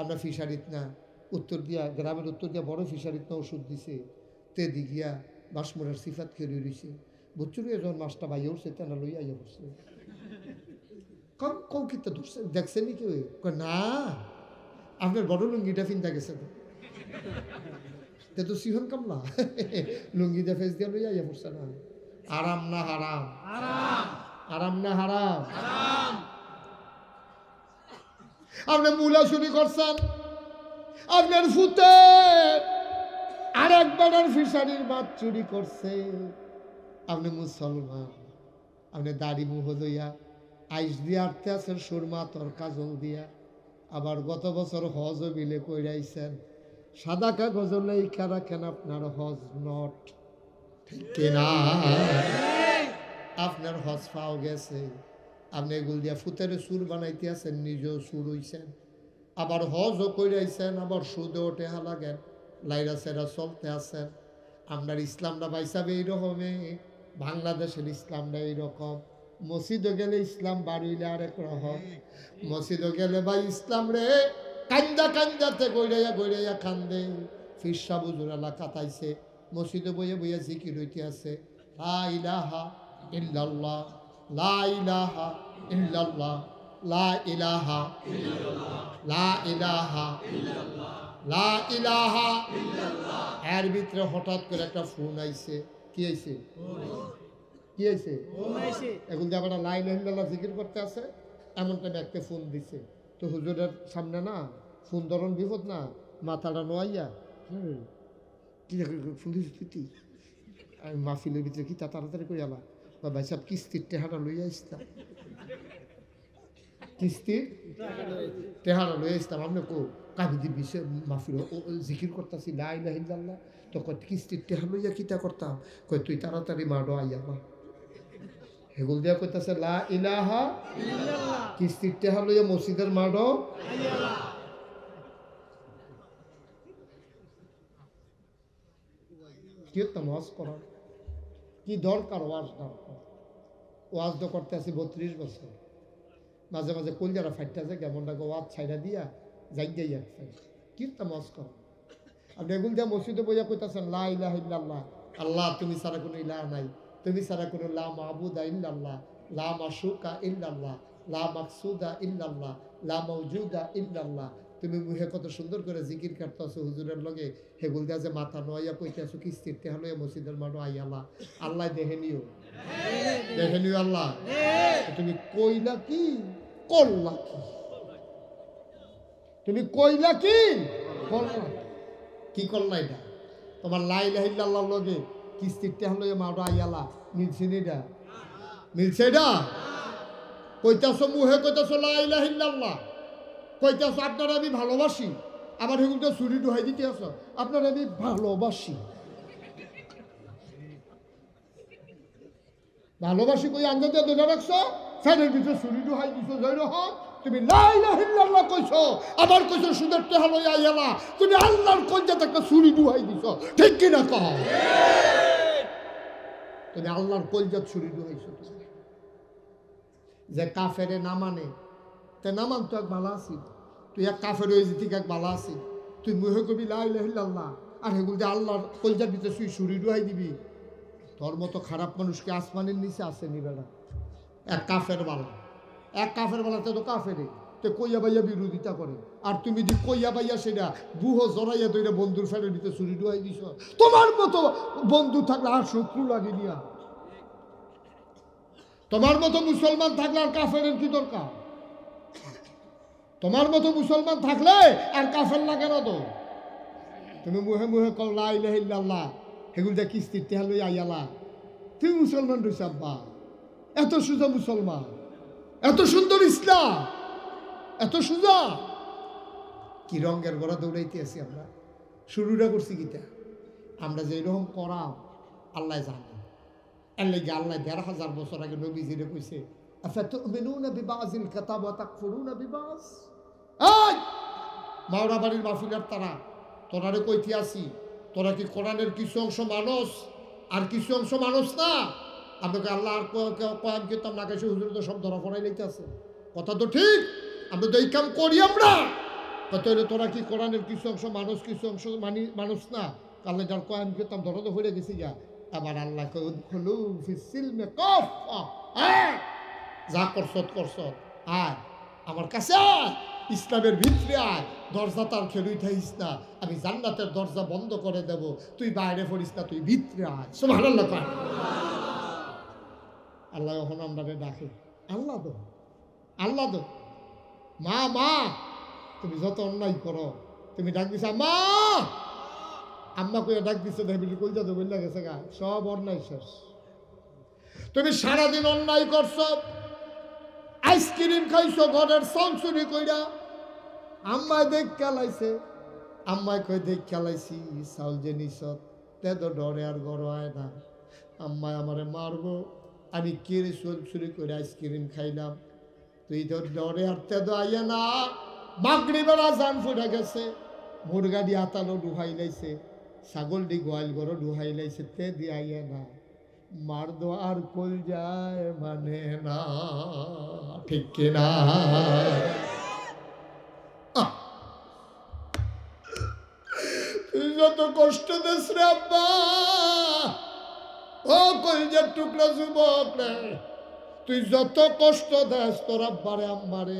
আমরা ফিশারিত না উত্তর দিয়া গ্রামের উত্তর দিয়া বড় ফিশারিত না ওষুধ দিছে তে দি গিয়া বাসমরের সিফাত খেয়ে রইছে। বুচুরিয়া যখন মাছটা বাইয়া উঠছে তেনা লইয়া আইয়া পড়ছে। কম কিতা ধরছে দেখছে নি কেউ? না আপনার বড় লুঙ্গিটা ফিনতা গেছে তো সিহন কামলা লুঙ্গিটা ফেস দিয়া লইয়া আইয়া পড়ছে না। আরাম না হারাম? আরাম না হারাম? আপনি মূলা চুরি করছেন, আপনার ফুতে আর একবার ফিশারির মাছ চুরি করছে। আপনি মুসলমান, আপনি দাড়ি মুহ লইয়া আইস দিয়ে আটতে আছেন সুরমা তোর কাজল দিয়া। আবার গত বছর হজ বিলে কইরাইছেন, সাদা কাগজ লেখা রাখেন আপনার হজ নট, ঠিক কিনা? আপনার হজ পাও গেছে, আপনি এগুল দিয়া ফুতের সুর বানাইতে আছেন, নিজেও সুর হইছেন, আবার হজও কইরাইছেন, আবার সুদে ওঠে লাগেন, লাইরা সেরা চলতে আছেন। আপনার ইসলামটা বাইসাবে এইরকমে, বাংলাদেশের ইসলামটা এইরকম। মসজিদে গেলে ইসলাম বাড়িলে আরেক রকম। মসজিদে গেলে ভাই ইসলাম রে কান্দা কান্দাতে গৈরাইয়া কান্দে। ফিরসা বুজুরালা কাতাইছে, মসজিদে বইয়ে বইয়ে জিকির হইতে আছে, লা ইলাহা ইল্লাল্লাহ, লা ইলাহা ইল্লাল্লাহ, লা ইলাহা ইল্লাল্লাহ, লা ইলাহা ইল্লাল্লাহ, লা ইলাহা ইল্লাল্লাহ। এর ভিতরে হঠাৎ করে একটা ফোন আইছে। কি আইছে? কি আইছে? এখন যে আবার লা ইলাহা ইল্লাল্লাহ জিকির করতে আছে, এমন টাইমে একটা ফোন দিছে। তো হুজুরের সামনে না ফোন ধরন বিপদ না, মাথাটা নোয়াইয়া কি ফোন দিছিস তুই? আমি মাহফিলের ভিতরে কি তা তাড়াতাড়ি করে আলা ভাই সব কিস্তির টেহাটা লইয়া আসতাম, কিস্তির টেহাটা লইয়া আসতাম। আপনি কো কাবিদির বিষয়ে মাহফিল জিকির করতেছি লা ইলাহা ইল্লাল্লাহ, তো কিস্তির টেহা লইয়া কিতা করতাম? কই তুই তাড়াতাড়ি মাডো আইয়া মা। হেগুল দিয়া কইতাছে লা ইলাহা ইল্লাল্লাহ, কিস্তির টেহা লইয়া মসজিদের মাডো আইয়া। কি হতাম ওয়াজ করার কি দরকার? ওয়াজ দরকার। ওয়াজ তো করতে আছি 32 বছর, মাঝে মাঝে কলজারা ফাইটটা যায় কেমনটাকে ওয়াজ ছাইড়া দিয়া যাই যাইয়া কি হতাম ওয়াজ করা। আপনি এগুল দিয়া মসজিদে বইয়া কইতাছেন লা ইলাহা ইল্লাল্লাহ, আল্লাহ তুমি ছাড়া কোনো ইলাহ নাই, তুমি ছাড়া কোনো লা মাবুদা ইল্লাল্লাহ, লা মাশুকা ইল্লাল্লাহ, লা মাকসুদা ইল্লাল্লাহ, লা মাওজুদা ইল্লাল্লাহ। তুমি মুহে কত সুন্দর করে জিকির কাটতেছো হুজুরের লগে, হেগুল দিয়া যে মাথা নোয়াইয়া কইতেছো কিস্তির টেহা লইয়া মসজিদের মাঠে আইয়ালা। আল্লাহ দেখে নিও, দেখে নিও আল্লাহ। তুমি কইলা কি করলা কি? তুমি কইলা কি করলা কি করলা? এটা তোমার লা ইলাহা ইল্লাল্লাহর লগে কিস্তির টেহা লইয়া মাঠে আইয়ালা মিলছে নি? এটা মিলছে? এটা কইতাছো মুহে কইতাছো লা ইলাহা ইল্লাল্লাহ, কইতাছো আপনারা আমি ভালোবাসি, আবার হেগুলটা চুরি ডুহাই দিতে আছো আপনারা আমি ভালোবাসি। ভালোবাসি কই আঞ্জা দিয়ে ধরে রাখছো? ফ্যানের ভিতরে ছুরি ঢুকাই দিছো জয় রহম তুমি লা ইলাহা ইল্লাল্লাহ কইছো আবার কইছো সুদের টেহা লইয়া আইলা তুমি আল্লাহর কলজাতে একটা ছুরি ঢুকাই দিছো ঠিক কি না কও তুমি আল্লাহর কলজাত ছুরি ঢুকাইছো যে কাফেরে না মানে তে না মান তো এক ভালো আছি তুই এক কাফের হয়ে যেতি এক ভালো আছি তুই মুহে কবি লা ইলাহা ইল্লাল্লাহ আর এগুলো যে আল্লাহর কলজার ভিতরে তুই ছুরি ঢুকাই দিবি তোর মতো খারাপ মানুষকে আসমানের নিচে আসেনি বেড়া এক কাফের বালাতে তো কাফেরে তো কইয়া বাইয়া বিরোধিতা করে আর তুমি যদি কইয়া বাইয়া সেটা বুহ জড়াইয়া দইরা বন্ধুর ফেলে দিতে ছুরি ঢুকাই দিছ তোমার মতো বন্ধু থাকলে আর শত্রু লাগে নিয়া তোমার মতো মুসলমান থাকলে আর কাফেরের কি দরকার তোমার মতো মুসলমান থাকলে আর কাফের লাগে না তো তুমি মুহে মুহে কও লা ইলাহা ইল্লাল্লাহ এগুলো যা কিস্তির টেহা লই আইয়ালা তুই মুসলমান রইছ আব্বা এত সোজা মুসলমান এত সুন্দর ইসলাম এত সোজা কি রঙের গড়া দৌড়াইতে আছি আমরা শুরুটা করছি গীতা আমরা যে এরকম করাম আল্লাহ জানে এর লেগে আল্লাহ ১,৫০০ বছর আগে নবীজিরে কইছে আফাতুমিনুনা বিবাযিল কিতাব ওয়া তাকফুরুনা বিবায এই মাওরা বাড়ির মাহফিলের তারা তোরারে কইতে আসি তোরা কি কোরআনের কিছু অংশ মানুষ আর কিছু অংশ মানুষ না আপনাকে আল্লাহ আর কয়াম কিতাব না কেসে হুজুর তো সব ধরা পড়াই লইতে আছে কথা তো ঠিক আমরা তো এই কাম করি আমরা কত হইলে তোরা কি কোরআনের কিছু অংশ মানুষ কিছু অংশ মানুষ না আল্লাহ যার কয়াম কিতাব ধরা তো হয়ে গেছি যা আবার আল্লাহ খুলু ফিসিলমে কাফা যা করছত আয় আমার কাছে আয় ইসলামের ভিতরে আয় দরজা তার খেলুই থাইস না আমি জান্নাতের দরজা বন্ধ করে দেব তুই বাইরে পড়িস না তুই ভিতরে আয় সুবহানাল্লাহ কয় আল্লাহ এখন আমরা ডাকে আল্লাহ দো মা তুমি যত অন্যায় করো তুমি ডাক দিছ মা আম্মা কইয়া ডাক দিছো দেখবি কইজা তো বললা গেছে গা সব অন্যায় শেষ তুমি সারাদিন অন্যায় করছো আইসক্রিম খাইছো ঘরের চুরি কইরা আম্মায় দেখ খেলাইছে আম্মায় কই দেখ খেলাইছি চাউল যে নিছ তে তো ডরে আর ঘর হয় না আম্মায় আমারে মারবো আমি কেড়ে চুরি করে আইসক্রিম খাইলাম তুই তো ডরে আর তে তো আইয়া না মাগরিবের আজান ফুটে গেছে মুরগা দিয়ে আতালো ডুহাই লাইছে ছাগল দি গোয়াল গরো ডুহাই লাইছে তে দিয়ে আইয়া না মার দো আর কল যায় মানে না ঠিক কিনা তুই যত কষ্ট দেস রে আব্বা ও কলজার টুকরা যুবক রে তুই যত কষ্ট দেস তোর আব্বারে আম্মারে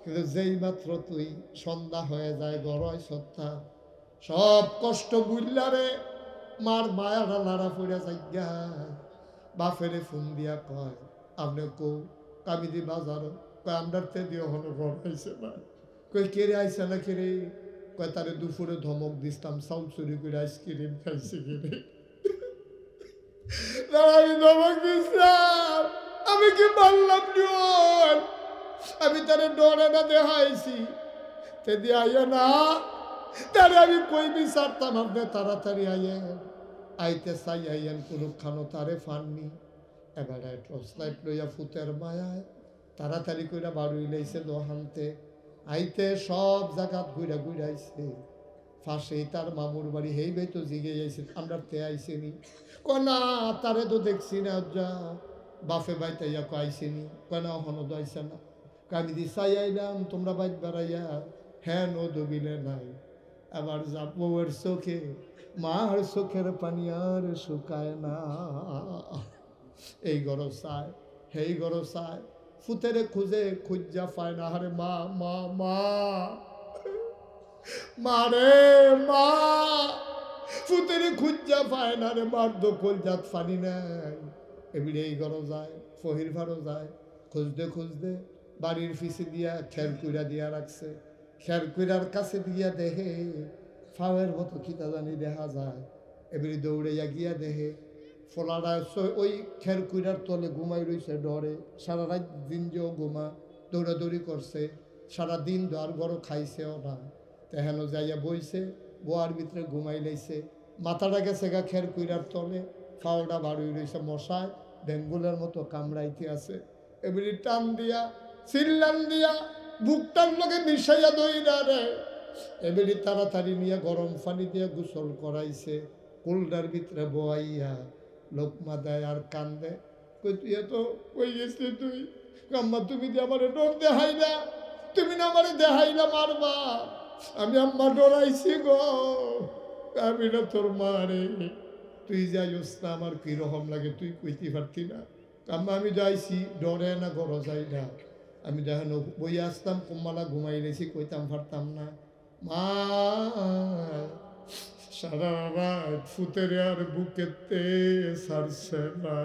কিন্তু যেই মাত্র তুই সন্ধ্যা হয়ে যায় গড়াই সত্তা সব কষ্ট বুঝলারে মার মায়াটা লাড়া পড়ে যাইয়া বাপেরে ফোন দিয়া কয় আপনি কো কামিদি বাজারও কয় আমরার তে দিয়ে হলো ঘর আইসে না কই কেড়ে আইসে না কেড়ে কয় তারে দুপুরে ধমক দিতাম চাউল চুরি করে আইসক্রিম খাইছে কেড়ে আমি ধমক দিতাম আমি কি মারলাম নিয়ন আমি তারে ডরে না দেখাইছি তে দিয়ে আইয়া না তারে আমি কই বিচারতাম আপনি তাড়াতাড়ি আইয়েন আইতে চাই আইয়েন কোনোখানো তারে ফাননি এবারে টর্চ লাইট লইয়া ফুতের মায়ায় তাড়াতাড়ি কইরা বাড়ুই লাইছে দোহানতে আইতে সব জায়গাত ঘুরা ঘুরাইছে ফাঁসেই তার মামুর বাড়ি হেইবে তো জিগে যাইছে আমরা তে আইসেনি কনা তারে তো দেখছি না যা বাফে বাইতে ইয়া আইসেনি কনা হনো তো আইসে না আমি দি চাই আইলাম তোমরা বাইত বেড়াইয়া হ্যাঁ নো ডুবিলে নাই আবার বউয়ের চোখে মার চোখের পানি আর শুকায় না এই গরম চায় হেই গরম চায় ফুতেরে খুঁজে খুঁজা পায় না আরে মা মা মা মারে মা ফুতেরে খুঁজা পায় না রে মার দোকল জাত পানি নাই এবিড়ে এই গরম যায় ফহির ভারও যায় খুঁজতে বাড়ির ফিসে দিয়া খের কুইরা দিয়া রাখছে খের কুইরার কাছে দিয়া দেহে ফাওয়ের মতো কিতা জানি দেখা যায় এবারে দৌড়াইয়া গিয়া দেহে ফলাটা ওই খের কুইরার তলে ঘুমাই রইছে ডরে সারা রাত দিন যেও ঘুমা দৌড়াদৌড়ি করছে সারা দিন আর বড় খাইছেও না তেহেন যাইয়া বইছে বোয়ার ভিতরে ঘুমাই লাইছে মাথাটা গেছে গা খের কুইরার তলে ফাওটা বাড়ুই রইছে মশায় বেঙ্গুলের মতো কামড়াইতে আছে এবারে টান দিয়া চিল্লান দিয়া বুকটার লগে মিশাইয়া দইরা রে এবারে তাড়াতাড়ি নিয়ে গরম পানি দিয়ে গোসল করাইছে, কোল্ডার ভিতরে বয়াইয়া লোকমা দেয় আর কান্দে। কই তুই এত কই গেছিলি তুই? আম্মা তুমি দিয়ে আমার ডর দেখাই না, তুমি না আমার দেখাই না মারবা। আমি আম্মা ডরাইছি গো, আমি না তোর মারে। তুই যাইস না, আমার কিরকম লাগে তুই কইতে পারতি না। আম্মা আমি যাইছি, ডরে না ঘর যাই না। আমি দেখেন বই আসতাম, কম্মালা ঘুমাই রেছি, কইতাম পারতাম না। মা সারা রাত ফুতের আর বুকেতে সারছে না।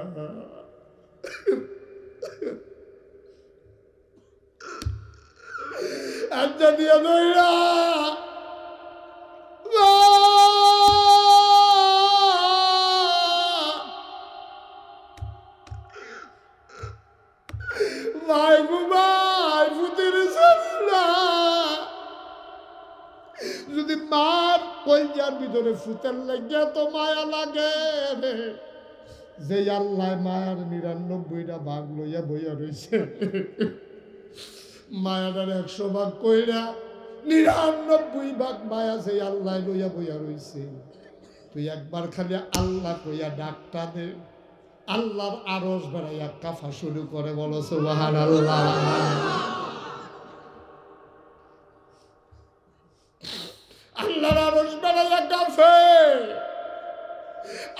আচ্ছা দিয়া দইরা ভাই ভাই ফুতের সারা যদি মার কলজার ভিতরে ফুতের লাগিয়া তো মায়া লাগে যে আল্লাহ মায়ার ৯৯টা ভাগ লইয়া বইয়া রয়েছে, মায়াটার ১০০ ভাগ কইরা ৯৯ ভাগ মায়া যে আল্লাহ লইয়া বইয়া রয়েছে। তুই একবার খালি আল্লাহ কইয়া ডাকটা দে, আল্লাহর আরশ বেড়াইয়া কাফা শুরু করে, বলো সুবহানাল্লাহ। আল্লাহর আরশ বেড়াইয়া কাফে।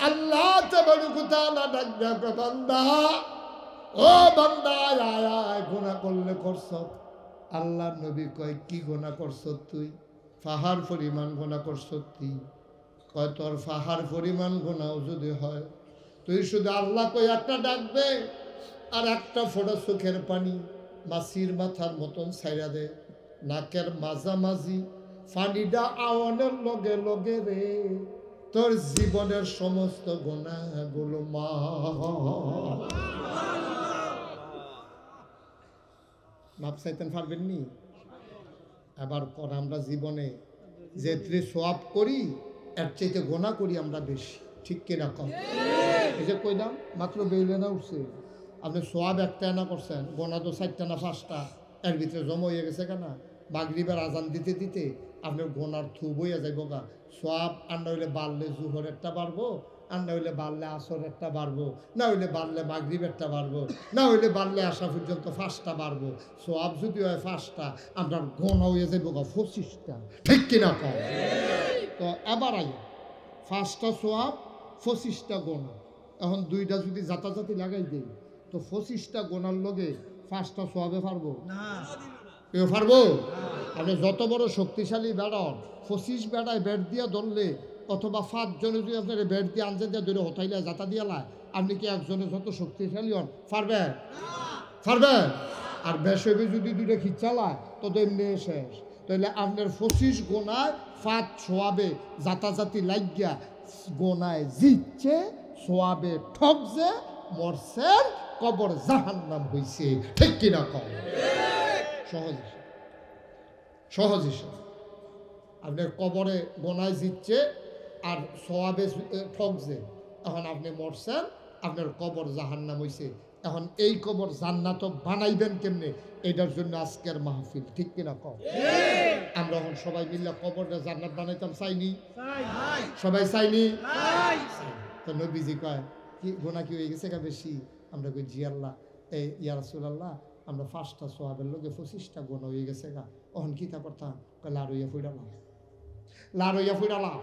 আল্লাহ তাবারaka তাআলা ডাক দেয়া, বান্দা ও বান্দা আয় আয়, গুনাহ করলে করছ। আল্লাহর নবী কয় কি গুনাহ করছ তুই? ফাহার পরিমাণ গুনাহ করছ তুই। কয় তোর ফাহার পরিমাণ গুনাহ যদি হয়, তুই শুধু আল্লাহ কই একটা ডাকবে আর একটা ফোঁটা চোখের পানি মাছির মাথার মতন ছাইরা দে, নাকের মাঝামাঝি পানিটা আওয়ানোর লগে লগে রে তোর জীবনের সমস্ত গুনাহগুলো মাপ চাইতেন পারবেন নি? আবার পর আমরা জীবনে যে সোয়াব করি এর চাইতে গোনা করি আমরা বেশি, ঠিক কিনা কম? এই যে কইলাম মাত্র বেইলে না উঠছে, আপনি সোয়াব একটা আনা করছেন, গোনা তো 4টা না 5টা এর ভিতরে জমা হয়ে গেছে কেনা। মাগরিবের আজান দিতে দিতে আপনার গোনার থু বইয়া যাইব গা। সোয়াব আর না হইলে বাড়লে জুহর একটা বাড়বো, আর না হইলে বাড়লে আসর একটা বাড়বো, না হইলে বাড়লে মাগরিব একটা বাড়বো, না হইলে বাড়লে আসা পর্যন্ত 5টা বাড়বো। সোয়াব যদি হয় 5টা, আপনার গোনা হয়ে যাইব গা 25টা, ঠিক কিনা কম? তো এবার আই 5টা সোয়াব 25টা গোনা, এখন 2টা যদি জাতাজাতি লাগাই দেই তো 25টা গোনার লগে 5টা সোয়াবে পারবো না? কেউ পারবো? আপনি যত বড় শক্তিশালী বেড়ান, 25 বেড়ায় ব্যাট দিয়া ধরলে অথবা 5 জনে যদি আপনার ব্যাট দিয়ে আনজে দিয়ে ধরে হতাইলে জাতা দিয়া লাই, আপনি কি একজনে যত শক্তিশালী হন পারবেন? পারবেন? আর বেশবে যদি 2টা খিচালায় তো এমনি শেষ। তাহলে আপনার 25 গোনায় 5 সোয়াবে জাতাজাতি লাগিয়া গোনায় জিতছে, সোয়াবে ঠকছে, মরছেন, কবর জাহান্নাম হইছে, ঠিক কিনা কম? সহজ সহজ হিসাব। আপনার কবরে গোনায় জিতছে আর সোয়াবে ঠকছে, এখন আপনি মরছেন, আপনার কবর জাহান্নাম হইছে। এখন এই কবর জান্নাত বানাইবেন কেমনে, এটার জন্য আজকের মাহফিল, ঠিক কিনা কম? আমরা এখন সবাই মিলে কবরটা জান্নাত বানাইতাম চাইনি? সবাই চাইনি? তো নবীজি কয় কি গোনা কি হয়ে গেছে গা বেশি? আমরা কই জি আল্লাহ, এই ইয়া রাসূলুল্লাহ, আমরা 5টা সোয়াবের লোকে 25টা গোনা হয়ে গেছে গা, অহন কি তা করতাম? লাড়ইয়া ফুইডালাম, লাড়ইয়া ফুইডালাম,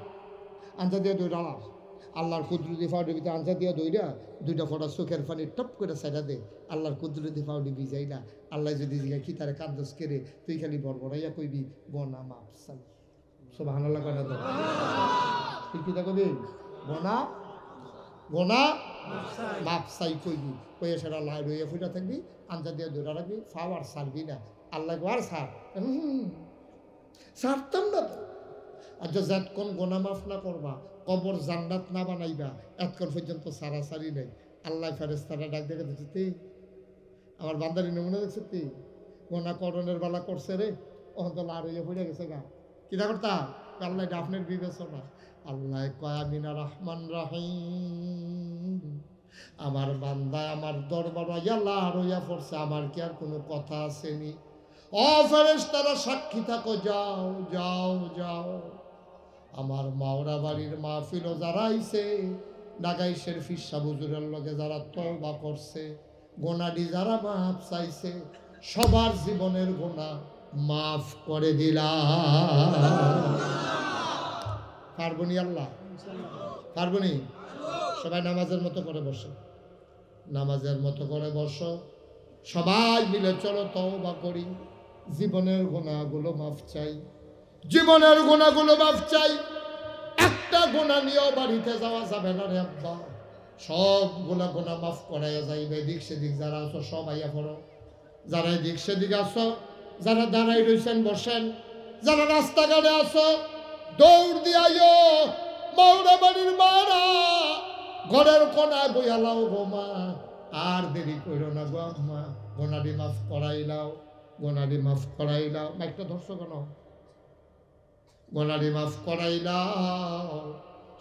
আঞ্জা দিয়ে দৌড়ালাম, আল্লাহর কুদরতি ফাউডি আঞ্জা দিয়ে দৌড়া 2টা ফোঁটা চোখের পানি টপ করে সাইডা দে, আল্লাহর কুদরতি ফাউডি ভিজাই না। আল্লাহ যদি জিগা কি তারে কান্দস কেড়ে, তুই খালি বড়বড়াইয়া কইবি গোনা মাফ চাই। সুবহানাল্লাহ কয় না তো? তুই কি তা কবি? গোনা গোনা মাপ চাই কইবি, কইয়া সেটা লাই রইয়া ফুটা থাকবি, আঞ্জা দিয়ে দৌড়া রাখবি, ফাও আর সারবি না। আল্লাহ আর সার সারতাম না তো। আচ্ছা যতক্ষণ গোনা মাফ না করবা, কবর জান্নাত না বানাইবা, এতক্ষণ পর্যন্ত সারাসারি নেই। আল্লাহ ফেরেশতারা ডাক দেখে দেখছি, আমার বান্দারি নমুনা দেখছি তুই গোনা করণের বেলা করছে রে, ওখান তো লার হইয়া পড়ে গেছে গা, কিনা করতা? আল্লাহ ডাফনের বিবেচনা। আল্লাহ কয় আমিনা রহমান রাহিম, আমার বান্দা আমার দরবার আল্লাহ রইয়া পড়ছে, আমার কি আর কোনো কথা আসেনি? ও ফেরেশতারা সাক্ষী থাকো, যাও যাও যাও। আমার মাওরা বাড়ির মাহফিলও যারা আইছে, নাগাইশের ফিরসা হুজুরের লগে যারা তওবা করছে, গোনাডি যারা মাফ চাইছে, সবার জীবনের গোনা মাফ করে দিলাম। পারবনি আল্লাহ? পারবনি? সবাই নামাজের মতো করে বসো, নামাজের মতো করে বসো। সবাই মিলে চলো তওবা করি, জীবনের গুনাহগুলো মাফ চাই, জীবনের গুনাহগুলো মাফ চাই। একটা গুনাহ নিয়েও বাড়িতে যাওয়া যাবে না রে আব্বা, সবগুলা গুনাহ মাফ করাইয়া যাইবে। এদিক সেদিক যারা আছো সব আইয়া পড়ো, যারা এদিক সেদিক আছো, যারা দাঁড়াই রয়েছেন বসেন, যারা রাস্তাঘাটে আছো দৌড় দিয়াইও। মাওরা বাড়ির মারা ঘরের কোনায় বইয়ালাও গো মা, আর দেরি করো না গো আম্মা, গোনাডি মাফ করাইলাও, গোনাডি মাফ করাইলাও। মাইকটা ধরছো কেন? গোনাডি মাফ করাইলাও।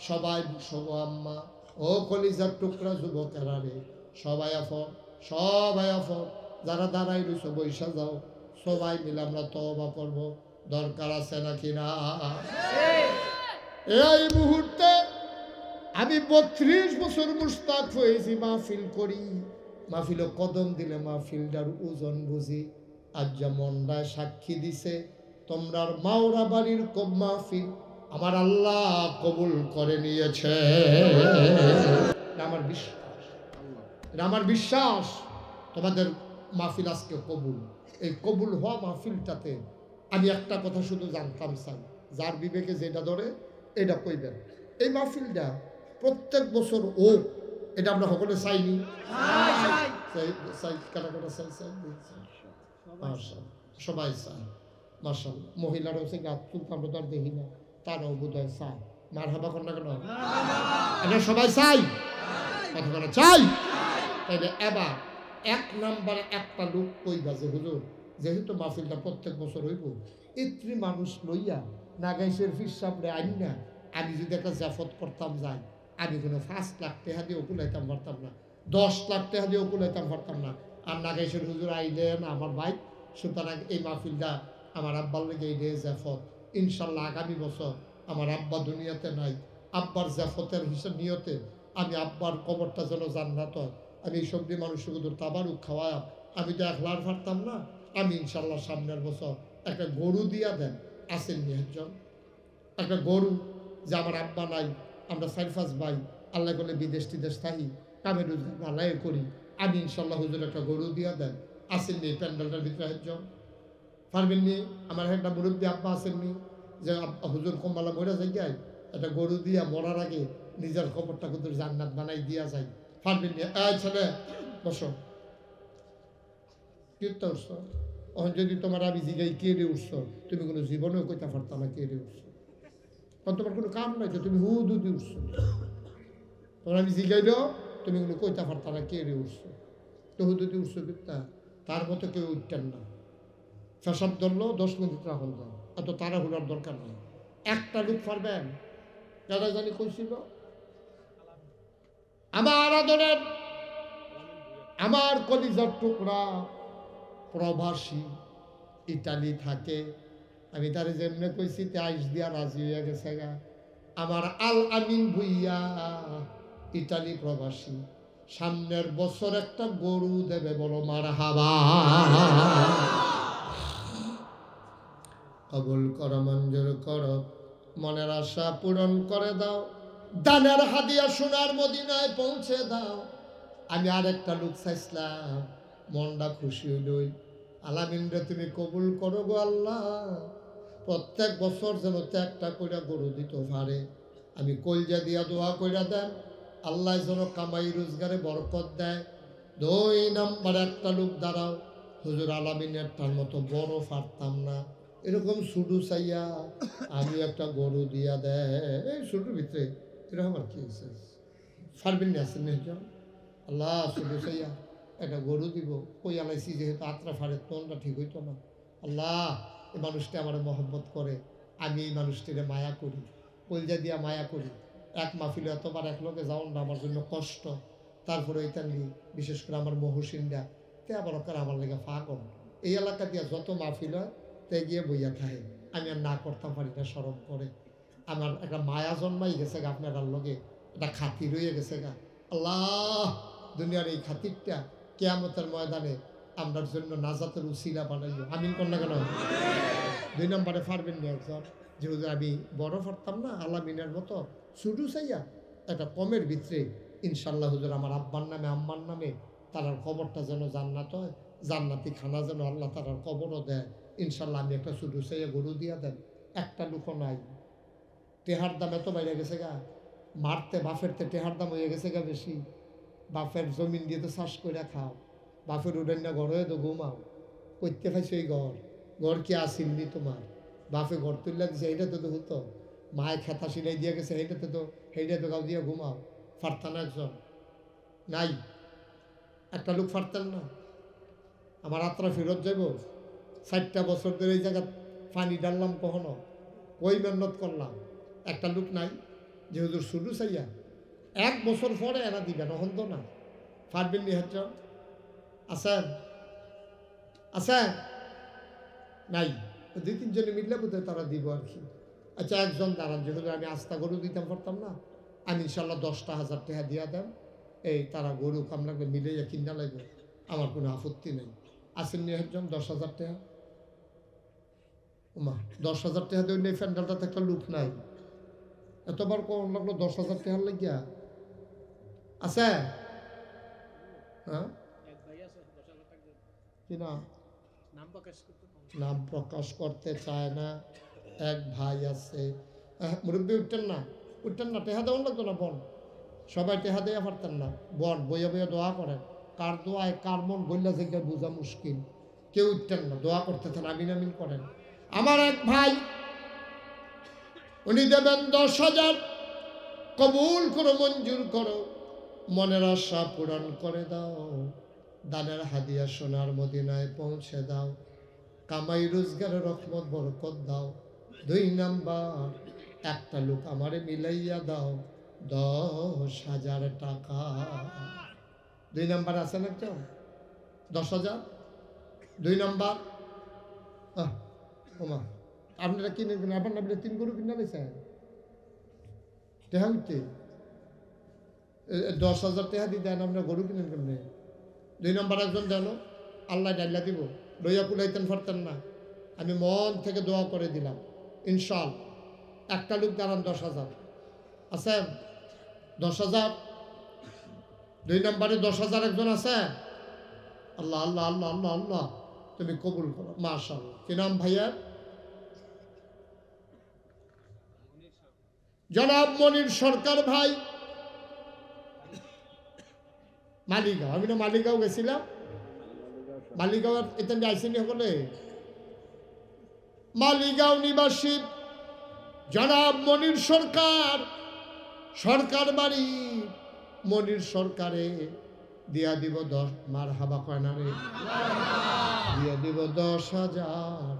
সবাই বসবো আম্মা, ও কলিজার টুকরা যুবকেরা রে, সবাই আফর, সবাই আফর, যারা দাঁড়াই রয়েছে বৈশা যাও, সবাই মিলে আমরা তওবা করব। দরকার আছে নাকি না? এই মুহূর্তে আমি 32 বছর মুস্তাক হয়েছি, মাহফিল করি, মাহফিল কদম দিলে মাহফিলটার ওজন বুঝি। আজ যা মন্ডায় সাক্ষী দিছে, তোমরার মাওরা বাড়ির মাহফিল আমার আল্লাহ কবুল করে নিয়েছে। আমার বিশ্বাস, আমার বিশ্বাস তোমাদের মাহফিল আজকে কবুল। এই কবুল হওয়া মাহফিলটাতে আমি একটা কথা শুধু জানতাম চাই, যার বিবেকে যেটা ধরে এটা কইবেন। এই মাহফিলটা প্রত্যেক বছর ও, এটা আমরা সকলে চাইনি, সবাই চাই মাশাআল্লাহ। মহিলারাও সে গাছ তুলতে আমরা তো আর দেখি না, তারাও বোধ হয় চায়। মার হাবা কর না কেন? এটা সবাই চাই, কথা বলে চাই। তাইলে এবার 1 নম্বরে একটা লোক কইবা যে হুজুর, যেহেতু মাহফিলটা প্রত্যেক বছর হইব, ইত্রি মানুষ লইয়া নাগাইশের ফির সামনে আইন না, আমি যদি একটা জাফত করতাম যাই, আমি কোনো 5 লাখ টাকা দিয়ে কুলাইতাম পারতাম না, 10 লাখ টাকা দিয়ে কুলাইতাম পারতাম না। আর নাগাইশের হুজুর আইলেন আমার ভাই, সুতরাং এই মাহফিলটা আমার আব্বার লেগে এই জাফত। ইনশাল্লাহ আগামী বছর আমার আব্বা দুনিয়াতে নাই, আব্বার জাফতের হিসাব নিয়তে আমি আব্বার কবরটা যেন জান্নাত হয়। আমি এই সবজি মানুষের হুজুর তাবারুক খাওয়ায়, আমি তো একলার পারতাম না। আমি ইনশাল্লাহ সামনের বছর একটা গরু দিয়া দেন, আসেন নিহজন একটা গরু, যে আমার আব্বা নাই, আমরা 4-5 ভাই আল্লাহ করলে বিদেশ টিদেশ থাকি, কামের আল্লাহ করি, আমি ইনশাল্লাহ হুজুর একটা গরু দিয়া দেন, আসেননি প্যান্ডেলটার ভিতরে একজন পারবেননি? আমার একটা মুরব্বী আব্বা আসেননি যে হুজুর কম্বালা মরে যাই, একটা গরু দিয়া মরার আগে নিজের খবরটা হুজুর জান্নাত বানাই দিয়া যায়, পারবেননি? ছেলে বসো, কি উঠছ? যদি তোমার আমি জিগাই কে রে উঠছ, তুমি কোনো জীবনেও কইতে পারতাম না কে রে উঠছ, কারণ তোমার কোনো কাম নাই তো, তুমি হুদু দিয়ে উঠছ। তোমার আমি জিগাইলেও তুমি কোনো কইতে পারতাম না কে রে উঠছ, তো হুদু দিয়ে উঠছ কিতা, তার মতো কেউ উঠতেন না। ফেসাব ধরলেও 10 মিনিট রাখুন যায়, এত তাড়াহুড়ার দরকার নেই। একটা লোক পারবেন, যারা জানি কইছিল আমার আদরের, আমার কলিজার টুকরা প্রবাসী ইটালি থাকে, আমি তার যেমনে কইছি তে আইস দিয়া রাজি হইয়া গেছে গা। আমার আল আমিন ভুইয়া ইটালি প্রবাসী, সামনের বছর একটা গরু দেবে, বলো মারহাবা। কবুল করো, মঞ্জুর করো, মনের আশা পূরণ করে দাও, দানের হাদিয়া সোনার মদিনায় পৌঁছে দাও। আমি আরেকটা লোক চাইছিলাম, মনটা খুশি হইলই। আলামিনরে তুমি কবুল করো গো আল্লাহ, প্রত্যেক বছর যেন একটা কইরা গরু দিত পারে। আমি কলজা দিয়া দোয়া কইরা দেন, আল্লাহ যেন কামাই রোজগারে বরকত দেয়। 2 নম্বরে একটা লোক দাঁড়াও, হুজুর আলামিনের তার মতো বড় পারতাম না, এরকম শুধু চাইয়া আমি একটা গরু দিয়া দেয়। এই শুধুর ভিতরে এরকম আর কি ফারবেন না, আসেন একজন আল্লাহ শুধু চাইয়া একটা গরু দিব, কই আলাইছি যেহেতু আত্রা ফাড়ে তোনটা ঠিক হইতো না। আল্লাহ এই মানুষটা আমার মহব্বত করে, আমি এই মানুষটিরে মায়া করি, কলজা দিয়া মায়া করি। এক মাহফিলে এতবার এক লোকে যাওয়ান না আমার জন্য কষ্ট, তারপরে ওইতালি বিশেষ করে আমার মহসিনরা তে আবার ওখানে আমার লেগে ফাগল এই এলাকা দিয়ে যত মাহফিল হয় তে গিয়ে বইয়া থাকে আমি আর না করতাম পারি না সরম করে আমার একটা মায়া জন্মাই গেছে গা আপনার লগে একটা খাতির রয়ে গেছে গা আল্লাহ দুনিয়ার এই খাতিরটা কেয়ামতের ময়দানে আমরার জন্য নাজাতের উসিলা বানাইও আমিন কন্যা কেন 2 নম্বরে পারবেন না একজন যেহেতু আমি বড় পারতাম না আলামিনের মতো শুধু চাইয়া একটা কমের ভিতরে ইনশাল্লাহ হুজুর আমার আব্বার নামে আম্মার নামে তারার কবরটা যেন জান্নাত হয় জান্নাতি খানা যেন আল্লাহ তারার কবরও দেয় ইনশাল্লাহ আমি একটা শুধু চাইয়া গরু দিয়া দেন একটা লুকো নাই টেহার দাম এত বাইরে গেছে গা মারতে বাফেরতে টেহার দাম হয়ে গেছে গা বেশি বাফের জমিন দিয়ে তো চাষ করে খাও বাফের উঠেন না ঘর হয়ে তো ঘুমাও করতে খাইছো এই ঘর কি আসিলনি তোমার বাপে ঘর তুললে দিছে এইটাতে তো হতো মায়ে খেতা সিলাই দিয়ে গেছে সেইটাতে তো গাও দিয়ে ঘুমাও ফারতান একজন নাই একটা লোক ফারতেন না আমার আত্রা ফেরত যাব 60টা বছর ধরে এই জায়গা পানি ডাললাম কখনো ওই মেহনত করলাম একটা লোক নাই যে হুজুর শুধু চাইয়া 1 বছর পরে এরা দিবেন অহন তো না ফারবেন নি হচ্ছ আছেন আছেন নাই 2-3 জনে মিললে বোধহয় তারা দিব আর কি আচ্ছা একজন দাঁড়ান যেহেতু আমি আস্থা গরু দিতাম পারতাম না আমি ইনশাল্লাহ 10,000 টাকা দিয়া দেন এই তারা গরু কামলাকে মিলে কিনা লাগবে আমার কোনো আপত্তি নেই আসেন নি একজন 10,000 টাকা ওমা 10,000 টাকা দিয়ে নেই ফ্যান্ডালটাতে একটা লুক নাই এতবার কম লাগলো 10,000 টাকার লাগিয়া আছে হ্যাঁ কি না নাম প্রকাশ করতে চায় না এক ভাই আছে মুরব্বী উঠতেন না টেহা দেওয়ান লাগতো না বোন সবাই টেহা দেওয়া পারতেন না বোন বইয়া বইয়া দোয়া করেন কার দোয়ায় কার মন বললা থেকে বোঝা মুশকিল কেউ উঠতেন না দোয়া করতেছেন আমিন আমিন করেন আমার এক ভাই উনি দেবেন 10,000 কবুল করো মঞ্জুর করো মনের আশা পূরণ করে দাও দানের হাদিয়া সোনার মদিনায় পৌঁছে দাও কামাই রোজগারের রহমত বরকত দাও 2 নাম্বার একটা লোক আমারে মিলাইয়া দাও 10,000 টাকা 2 নাম্বার আছে না কেউ 10,000 2 নাম্বার ওমা আপনারা কিনে আপনার নামলে 3 গরু কিনা দিয়েছেন টেহা উঠতে 10,000 টাকা দিয়ে দেন আপনার গরু কিনেন কেমনে 2 নম্বর একজন জানো আল্লাহ ডাল্লা দিব লইয়া কুলাইতেন পারতেন না আমি মন থেকে দোয়া করে দিলাম ইনশাল একটা লোক দাঁড়ান 10,000 আছে 10,000 2 নম্বরে 10,000 একজন আছে আল্লাহ আল্লাহ আল্লাহ আল্লাহ আল্লাহ তুমি কবুল করো মাশাআল্লাহ কি নাম ভাইয়া জনাব মনির সরকার ভাই মালিগাঁও আমি না মালিগাঁও গেছিলাম মালিগাঁও এতে আইসিনি সকলে মালিগাঁও নিবাসী জনাব মনির সরকার বাড়ি মনির সরকারে দিয়া দিব 10 মার হাবা কয় না রে দিয়া দিব 10,000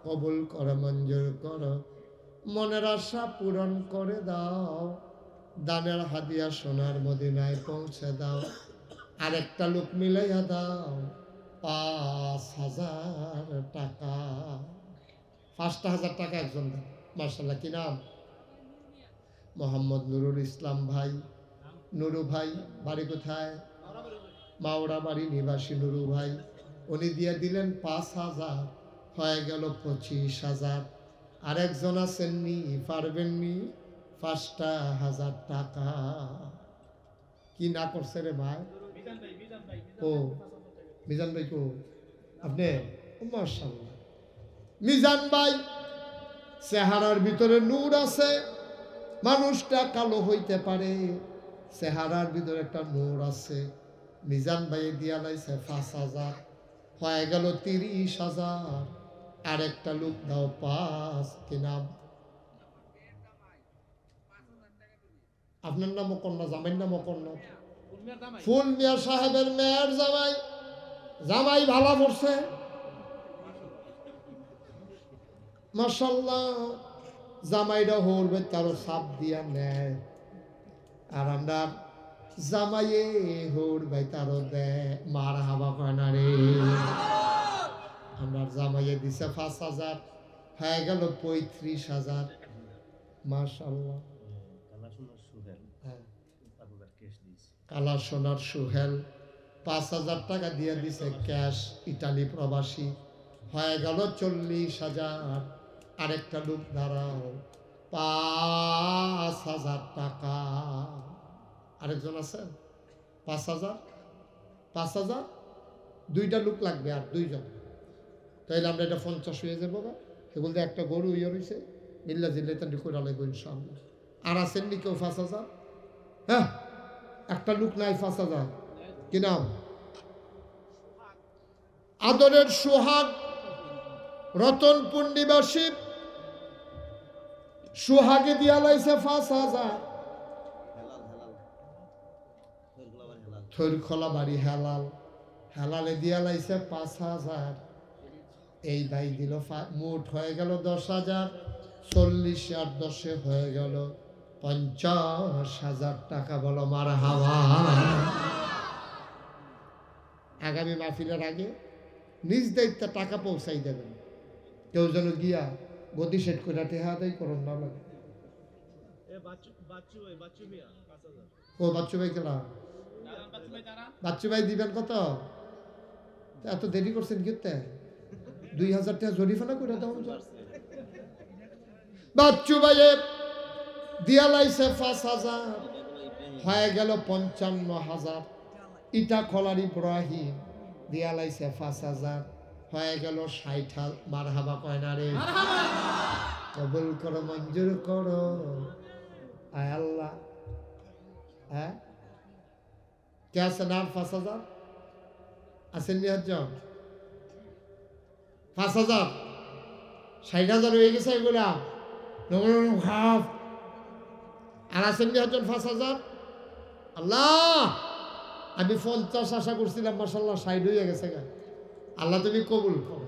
কবুল করে মঞ্জুর করো মনের আশা পূরণ করে দাও দানের হাদিয়া সোনার মদিনায় পৌঁছে দাও আরেকটা লোক মিলাইয়া দাও 5,000 টাকা 5,000 টাকা একজন দেন মাশাআল্লাহ কি নাম মোহাম্মদ নুরুল ইসলাম ভাই নুরু ভাই বাড়ি কোথায় মাওড়া বাড়ি নিবাসী নুরু ভাই উনি দিয়ে দিলেন 5,000 হয়ে গেল 25,000 আরেকজন আছেননি পারবেননি 5,000 টাকা কি না করছে রে ভাই ও মিজান ভাই কো আপনি মাশাআল্লাহ মিজান ভাই চেহারার ভিতরে নূর আছে মানুষটা কালো হইতে পারে চেহারার ভিতরে একটা নূর আছে মিজান ভাই দিয়া লাইছে 5,000 হয়ে গেল 30,000 আরেকটা লোক দাও 5 কি নাম আপনার নাম কন্যা জামাইয়ের নাম কন্যা ফুল মিয়া সাহেবের মেয়ের জামাই ভালো পড়ছে মাশাআল্লাহ জামাইরা হলবে তারও সাপ দিয়া নেয় আর আমরা জামাইয়ে হোর ভাই তারও দে মার হাবা কয়না রে। আমার জামাইয়ে দিছে 5,000, হয়ে গেল 35,000। মাশাআল্লাহ। কালা সোনার সুহেল 5,000 টাকা দিয়ে দিছে ক্যাশ, ইটালি প্রবাসী, হয়ে গেল 40,000। আরেকটা লোক দাঁড়াও, 5,000 টাকা। আরেকজন আছেন 5,000, 5,000, দুইটা লোক লাগবে আর দুইজন, তাইলে আমরা এটা 50 হয়ে যাবো। এগুলো একটা গরু ইয়ে রয়েছে, মিল্লা জিল্লা তান্ডি করে লাগবো ইনশাআল্লাহ। আর আছেন নি কেউ 5,000? হ্যাঁ, একটা লোক নাই 5,000। কি নাম? আদরের সোহাগ, রতনপুর নিবাসী, সোহাগে দিয়া লাইছে 5,000। থৈরখোলা বাড়ি হেলাল, হেলালে দিয়া লাইছে 5,000। এই ভাই দিল মোট হয়ে গেল 10,000। 40 আর 10 হয়ে গেল 50,000 টাকা। বলো মারহাবা। আগামী মাহফিলের আগে নিজ দায়িত্বে টাকা পৌঁছাই দেবেন। কেউ যেন গিয়া গদি সেট করে টেহা আদায় করুন না লাগে। ও বাচ্চু ভাই কেলা, বাচ্চু ভাই দিবেন কত? এত দেরি করছেন কিতে? 2,000 টাকা জরিফানা করে দাও। বাচ্চু ভাইয়ে দিয়া লাইছে 5,000, হয়ে গেল 55,000। ইটা খোলার ইব্রাহিম দিয়া লাইছে 5,000, হয়ে গেল 60,000। মারহাবা কয়না রে। কবুল করো, মঞ্জুর করো আয় আল্লাহ। হ্যাঁ, কে আছেন আর 5,000 আছেন নি? একজন 5,000, 60,000 হয়ে গেছে এগুলা। আর আছেন নি একজন 5,000? আল্লাহ, আমি 50 আশা করছিলাম, মাশাআল্লাহ 60 হয়ে গেছে গা। আল্লাহ তুমি কবুল করো।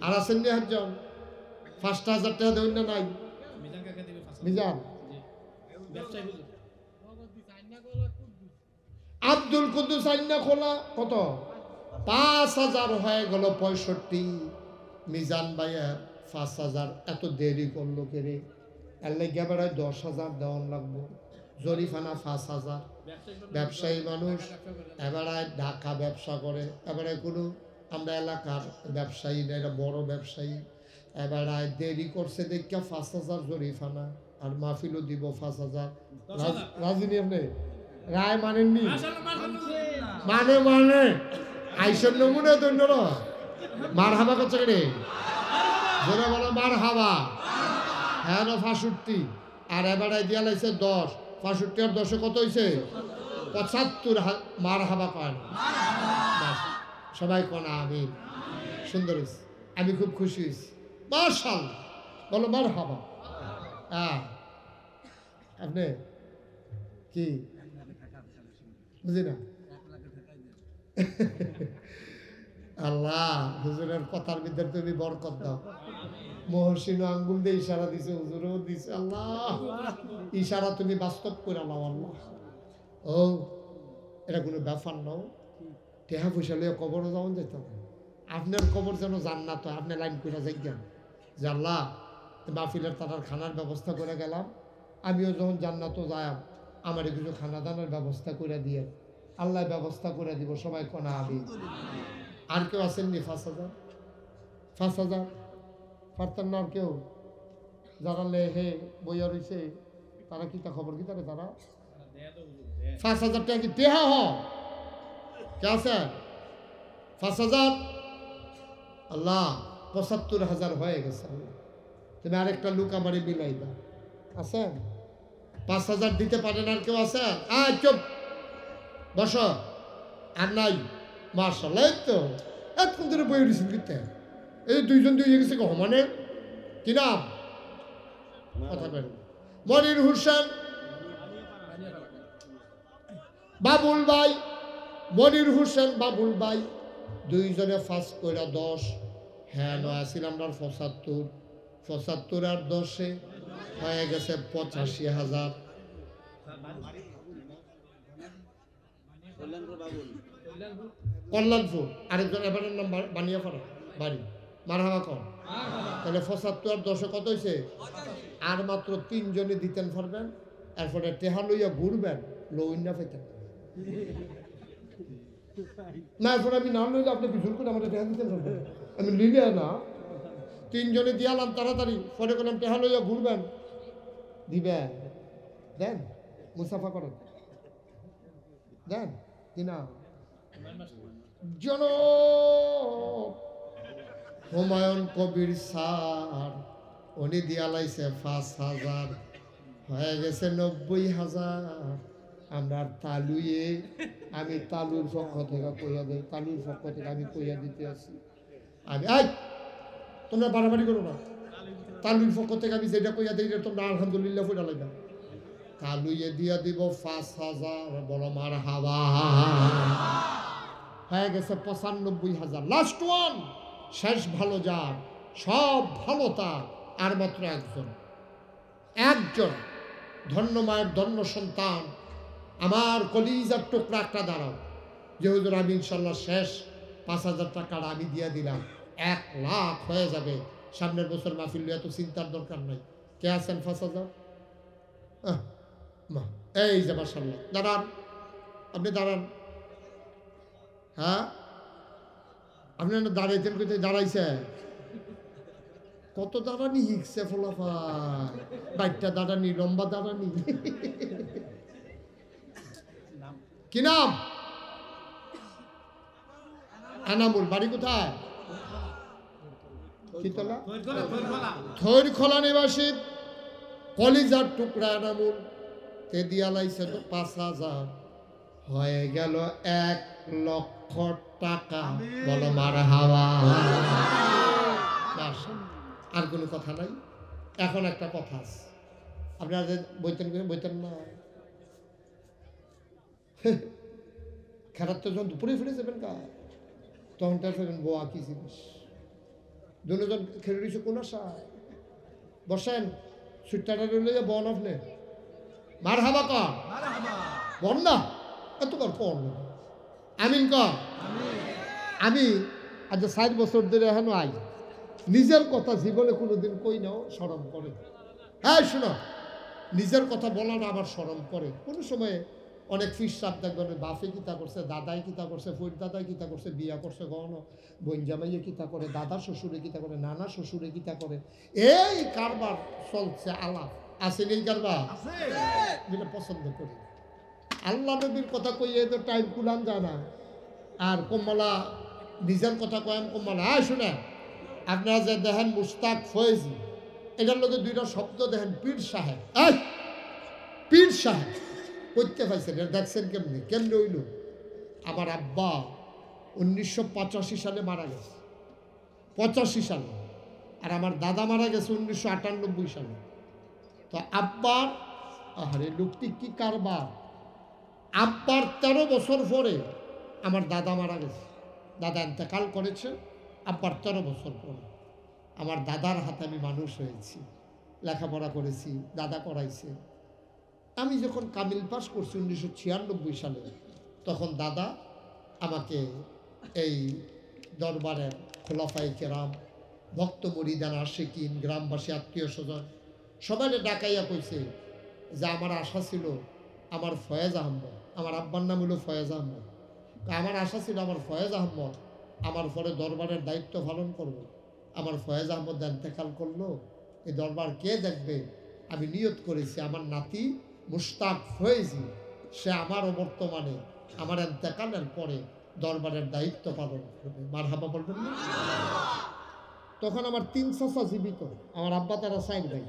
আর আছেন নি একজন? 5,000 টাকা দেবেন না? নাই মিজান, আব্দুল কুদ্দুস আইনা খোলা কত? 5,000 হয়ে গেল 65। মিজান ভাইয়ের 5,000 এত দেরি করলো কে রে? এলে গেবারে 10,000 দেওয়ান লাগবো। জরিফানা 5,000। ব্যবসায়ী মানুষ, এবারে ঢাকা ব্যবসা করে, এবারে কোনো আমরা এলাকার ব্যবসায়ী না, এটা বড় ব্যবসায়ী। এবারে দেরি করছে দেখিয়া 5,000 জরিফানা, আর মাহফিলও দিব 5,000। রাজিনী আপনি রায় মানেননি? মানে মানে আইসের নমুনা দৈন্য মার হাবা করছে রে। জোরে বলো মার হাবা। হ্যাঁ 65। আর এবারে দিয়া লাইছে 10। 65 আর 10 কত হয়েছে? 75। মার হাবা কয় না? সবাই কনা আমি। সুন্দর হয়েছে, আমি খুব খুশি হয়েছি। মাশাআল্লাহ, বলো মার হাবা। হ্যাঁ, আপনি কি বুঝি না? আল্লাহ হুজুরের কথার ভিতরে তুমি বরকত দাও। মহসিন আঙ্গুল দিয়ে ইশারা দিছে, হুজুরও দিছে। আল্লাহ, ইশারা তুমি বাস্তব করে নাও আল্লাহ। ও এটা কোনো ব্যাপার নাও। টেহা পয়সা লিয়ে কবরও যাওয়া যেত। আপনার কবর যেন জান্নাত হয়। আপনি লাইন করে যাইতেন যে আল্লাহ মাহফিলের তারার খানার ব্যবস্থা করে গেলাম, আমিও যখন জান্নাতও যাই আমার কিছু খানা দানার ব্যবস্থা করে দিয়ে। আল্লাহ ব্যবস্থা করে দিব। সবাই কোনা আমি। আর কেউ আসেননি 5,000? 5,000 পারতেন না আর কেউ? যারা লেহে বইয়া রয়েছে তারা কি তা খবর কি তারা? তারা 5,000 টাকা কি দেহা হ কে আছে? 5,000। আল্লাহ 75,000 হয়ে গেছে। তুমি আরেকটা লোক আমার মিলাই দাও। আছে 5,000 দিতে পারেন? আর কেউ আছে? চুপ বস। আর নাই? মাশাআল্লাহ, এই তো এতক্ষণ ধরে বই উঠেছেন কিতে? এই দুইজন দুই গেছে কহ মানে কি নাম? কথা বলেন। মনির হোসেন, বাবুল ভাই, মনির হোসেন বাবুল ভাই দুইজনে 5 করে 10। হ্যাঁ নয় ছিল আমরা 75। 75 আর 10 হয়ে গেছে 85,000। কল্যাণপুর। আরেকজন এবারের নাম বানিয়াপাড়া বাড়ি। মারহাবা কর। তাহলে ৭৫ আর ১০ কত হয়েছে? আর মাত্র ৩ জনে দিতেন পারবেন। এরপরে টেহা লইয়া ঘুরবেন, লইনা পেতেন না। এরপরে আমি না লইলে আপনি বিজুল করে আমাদের টেহা দিতেন পারবেন। আমি লিলে না, ৩ জনে দিয়ালাম তাড়াতাড়ি, পরে করলাম টেহা লইয়া ঘুরবেন, দিবেন। দেন, মুসাফা করেন, দেন কিনা। জন হুমায়ুন কবির স্যার উনি দিয়ালাইছে ৫,০০০, হয়ে গেছে ৯০,০০০। আমরা তালুয়ে, আমি তালুর পক্ষ থেকে কইয়া দেই, তালুর পক্ষ থেকে আমি কইয়া দিতে আসি। আমি তোমরা বাড়াবাড়ি করো না, তালুর পক্ষ থেকে আমি যেটা কইয়া দিই তোমরা আলহামদুলিল্লাহ ফুটা লাগবে। তালুয়ে দিয়া দিব ৫,০০০, বড় মার হাওয়া। হয়ে গেছে ৯৫,০০০। লাস্ট ওয়ান, শেষ ভালো যার, সব ভালো তার, আর মাত্র একজন ধন্য মায়ের ধন্য সন্তান, আমার কলিজার টুকরা একটা দাঁড়াও যে হুজুর আমি ইনশাল্লাহ শেষ ৫,০০০ টাকার আমি দিয়ে দিলাম, ১,০০,০০০ হয়ে যাবে সামনের বছর মাহফিল। এত চিন্তার দরকার নাই। কে আছেন ৫,০০০? এই যে মাশাআল্লাহ, দাঁড়ান, আপনি দাঁড়ান। হ্যাঁ, আপনি দাঁড়াইতেন, কোথায় দাঁড়াইছে? কত দাঁড়ানি হিকছে ফলাফল, বাইকটা দাঁড়ানি, লম্বা দাঁড়ানি। কি নাম? এনামুল। বাড়ি কোথায়? থৈরখোলা নিবাসী, কলিজার টুকরা এনামুল। তে দিয়া লাইছে তো ৫,০০০, হয়ে গেল ১,০০,০০০ টাকা। বলো মারহাবা। আর কোনো কথা নাই। এখন একটা কথা আছে, আপনারা বইতেন না, খেলার তো যখন দুপুরে ফিরে যাবেন তখন তার ফেরেন বোয়া কি জিনিস। দুজন খেলে দিয়েছে কোন আশায়? বসেন, সুইটাটা লইয়া বন আপনি মারহাবা কর, বল না এত কর কর না, আমিন কর। আমি আজ ৬০ বছর ধরে এখনো আই, নিজের কথা জীবনে কোনোদিন কই নাও, শরম করে। হ্যাঁ শোনো, নিজের কথা বলার আবার শরম করে। কোনো সময়ে অনেক ফিস সাপ দেখবেন, বাপে কিতা করছে, দাদাই কিতা করছে, ফৈর দাদাই কিতা করছে, বিয়া করছে কখনো, বোন জামাইয়ে কিতা করে, দাদা শ্বশুরে কিতা করে, নানা শ্বশুরে কিতা করে, এই কারবার চলছে। আলাপ আছে নেই কারবার, যেটা পছন্দ করি। আল্লাহ নবীর কথা কইয়ে তো টাইম কুলান যায় না, আর কমলা নিজের কথা কয়েন কমলা। হ্যাঁ শুনে, আপনারা যে দেখেন মুস্তাক ফয়েজি, এটার লোকে দুইটা শব্দ দেখেন, পীর সাহেব। পীর সাহেব করতে পাইছেন, এটা দেখছেন কেমনি কেমনি হইল? আমার আব্বা ১৯৮৫ সালে মারা গেছে, ৮৫ সালে, আর আমার দাদা মারা গেছে ১৯৯৮ সালে। তো আব্বার, আরে লোকটি কি কারবার, আব্বার ১৩ বছর পরে আমার দাদা মারা গেছে। দাদা ইন্তেকাল করেছে আব্বার ১৩ বছর পরে। আমার দাদার হাতে আমি মানুষ হয়েছি, লেখাপড়া করেছি, দাদা করাইছে। আমি যখন কামিল পাস করছি ১৯৯৬ সালে, তখন দাদা আমাকে এই দরবারের খোলাফায়ে কেরাম, ভক্ত মুরিদান, আশিকিন, গ্রামবাসী, আত্মীয় স্বজন সবাই ডাকাইয়া কইছে যে আমার আশা ছিল আমার ফয়েজ আহমদ, আমার আব্বার নাম হলো ফয়েজ আহমদ, আমার আশা ছিল আমার ফয়েজ আহমদ আমার পরে দরবারের দায়িত্ব পালন করব। আমার ফয়েজ আহমদ ইন্তেকাল করলো, এই দরবার কে দেখবে? আমি নিয়ত করেছি আমার নাতি মুশতাক ফয়েজি, সে আমারও বর্তমানে আমার ইন্তেকালের পরে দরবারের দায়িত্ব পালন করবে। মারহাবা বলবেন না? তখন আমার ৩ চাচা জীবিত, আমার আব্বা তারা ৪ ভাই।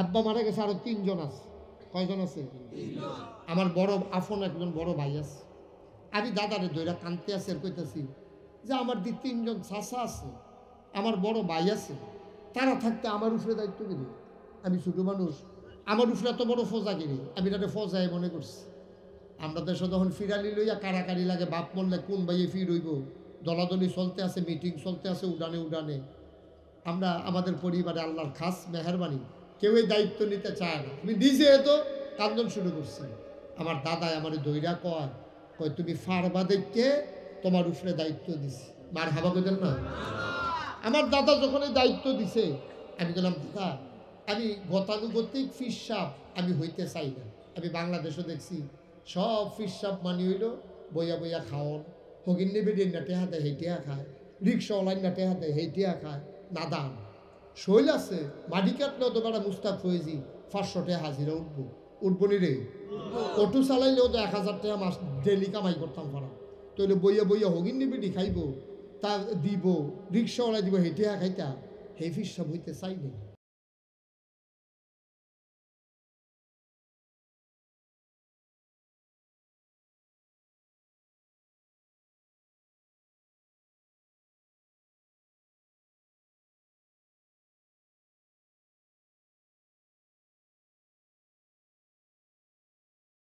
আব্বা মারা গেছে, আরো ৩ জন আছে। কয়জন আছে? আমার বড় আফন একজন বড় ভাই আছে। আমি দাদারে ধইরা কানতে আছে, কইতেছি যে আমার ৩ জন চাচা আছে, আমার বড় ভাই আছে, তারা থাকতে আমার উপরে দায়িত্ব দিবে। আমি ছোট মানুষ, আমার উপরে এত বড় ফৌজাগিরি, আমি তাদের ফৌজায় মনে করছি। আমরা দেশে তখন ফিরালি লইয়া কারাকারি লাগে, বাপ মরলে কোন ভাইয়ে ফির হইব, দলাদলি চলতে আছে, মিটিং চলতে আছে উডানে উডানে। আমরা আমাদের পরিবারে আল্লাহর খাস মেহরবানি, কেউ এই দায়িত্ব নিতে চায় না। আমি নিজে তো কান্দন শুরু করছি। আমার দাদাই আমার দইরা কয় কয় তুমি ফারবা দেখতে তোমার উপরে দায়িত্ব দিছি। মার হাবা কইতেন না? আমার দাদা যখন এই দায়িত্ব দিছে, আমি বললাম দাদা, আমি গতানুগতিক ফিরসাপ আমি হইতে চাই না। আমি বাংলাদেশও দেখছি সব ফিরসাপ মানি হইল বইয়া বইয়া খাওয়ান, হগিন নেবে না টেহা দেয় হেঁটিয়া খায়, রিক্সাওয়ালাইন না টেহা দেয় হেঁটিয়া খায়, নাদান শৈল আছে মাটি কাটলেও তো বেড়া মুস্তাক ফয়েজি 500 টাকা হাজিরা উঠবো নি রে। অটো চালাইলেও তো 1000 টাকা মাস ডেলি কামাই করতাম পারা। তইলে বইয়া বইয়া হগিন নিবি খাইব, তা দিব, রিক্সাওয়ালা দিব হেঁটিয়া খাইতা, হে ফিরসাপ হইতে চাই নেই।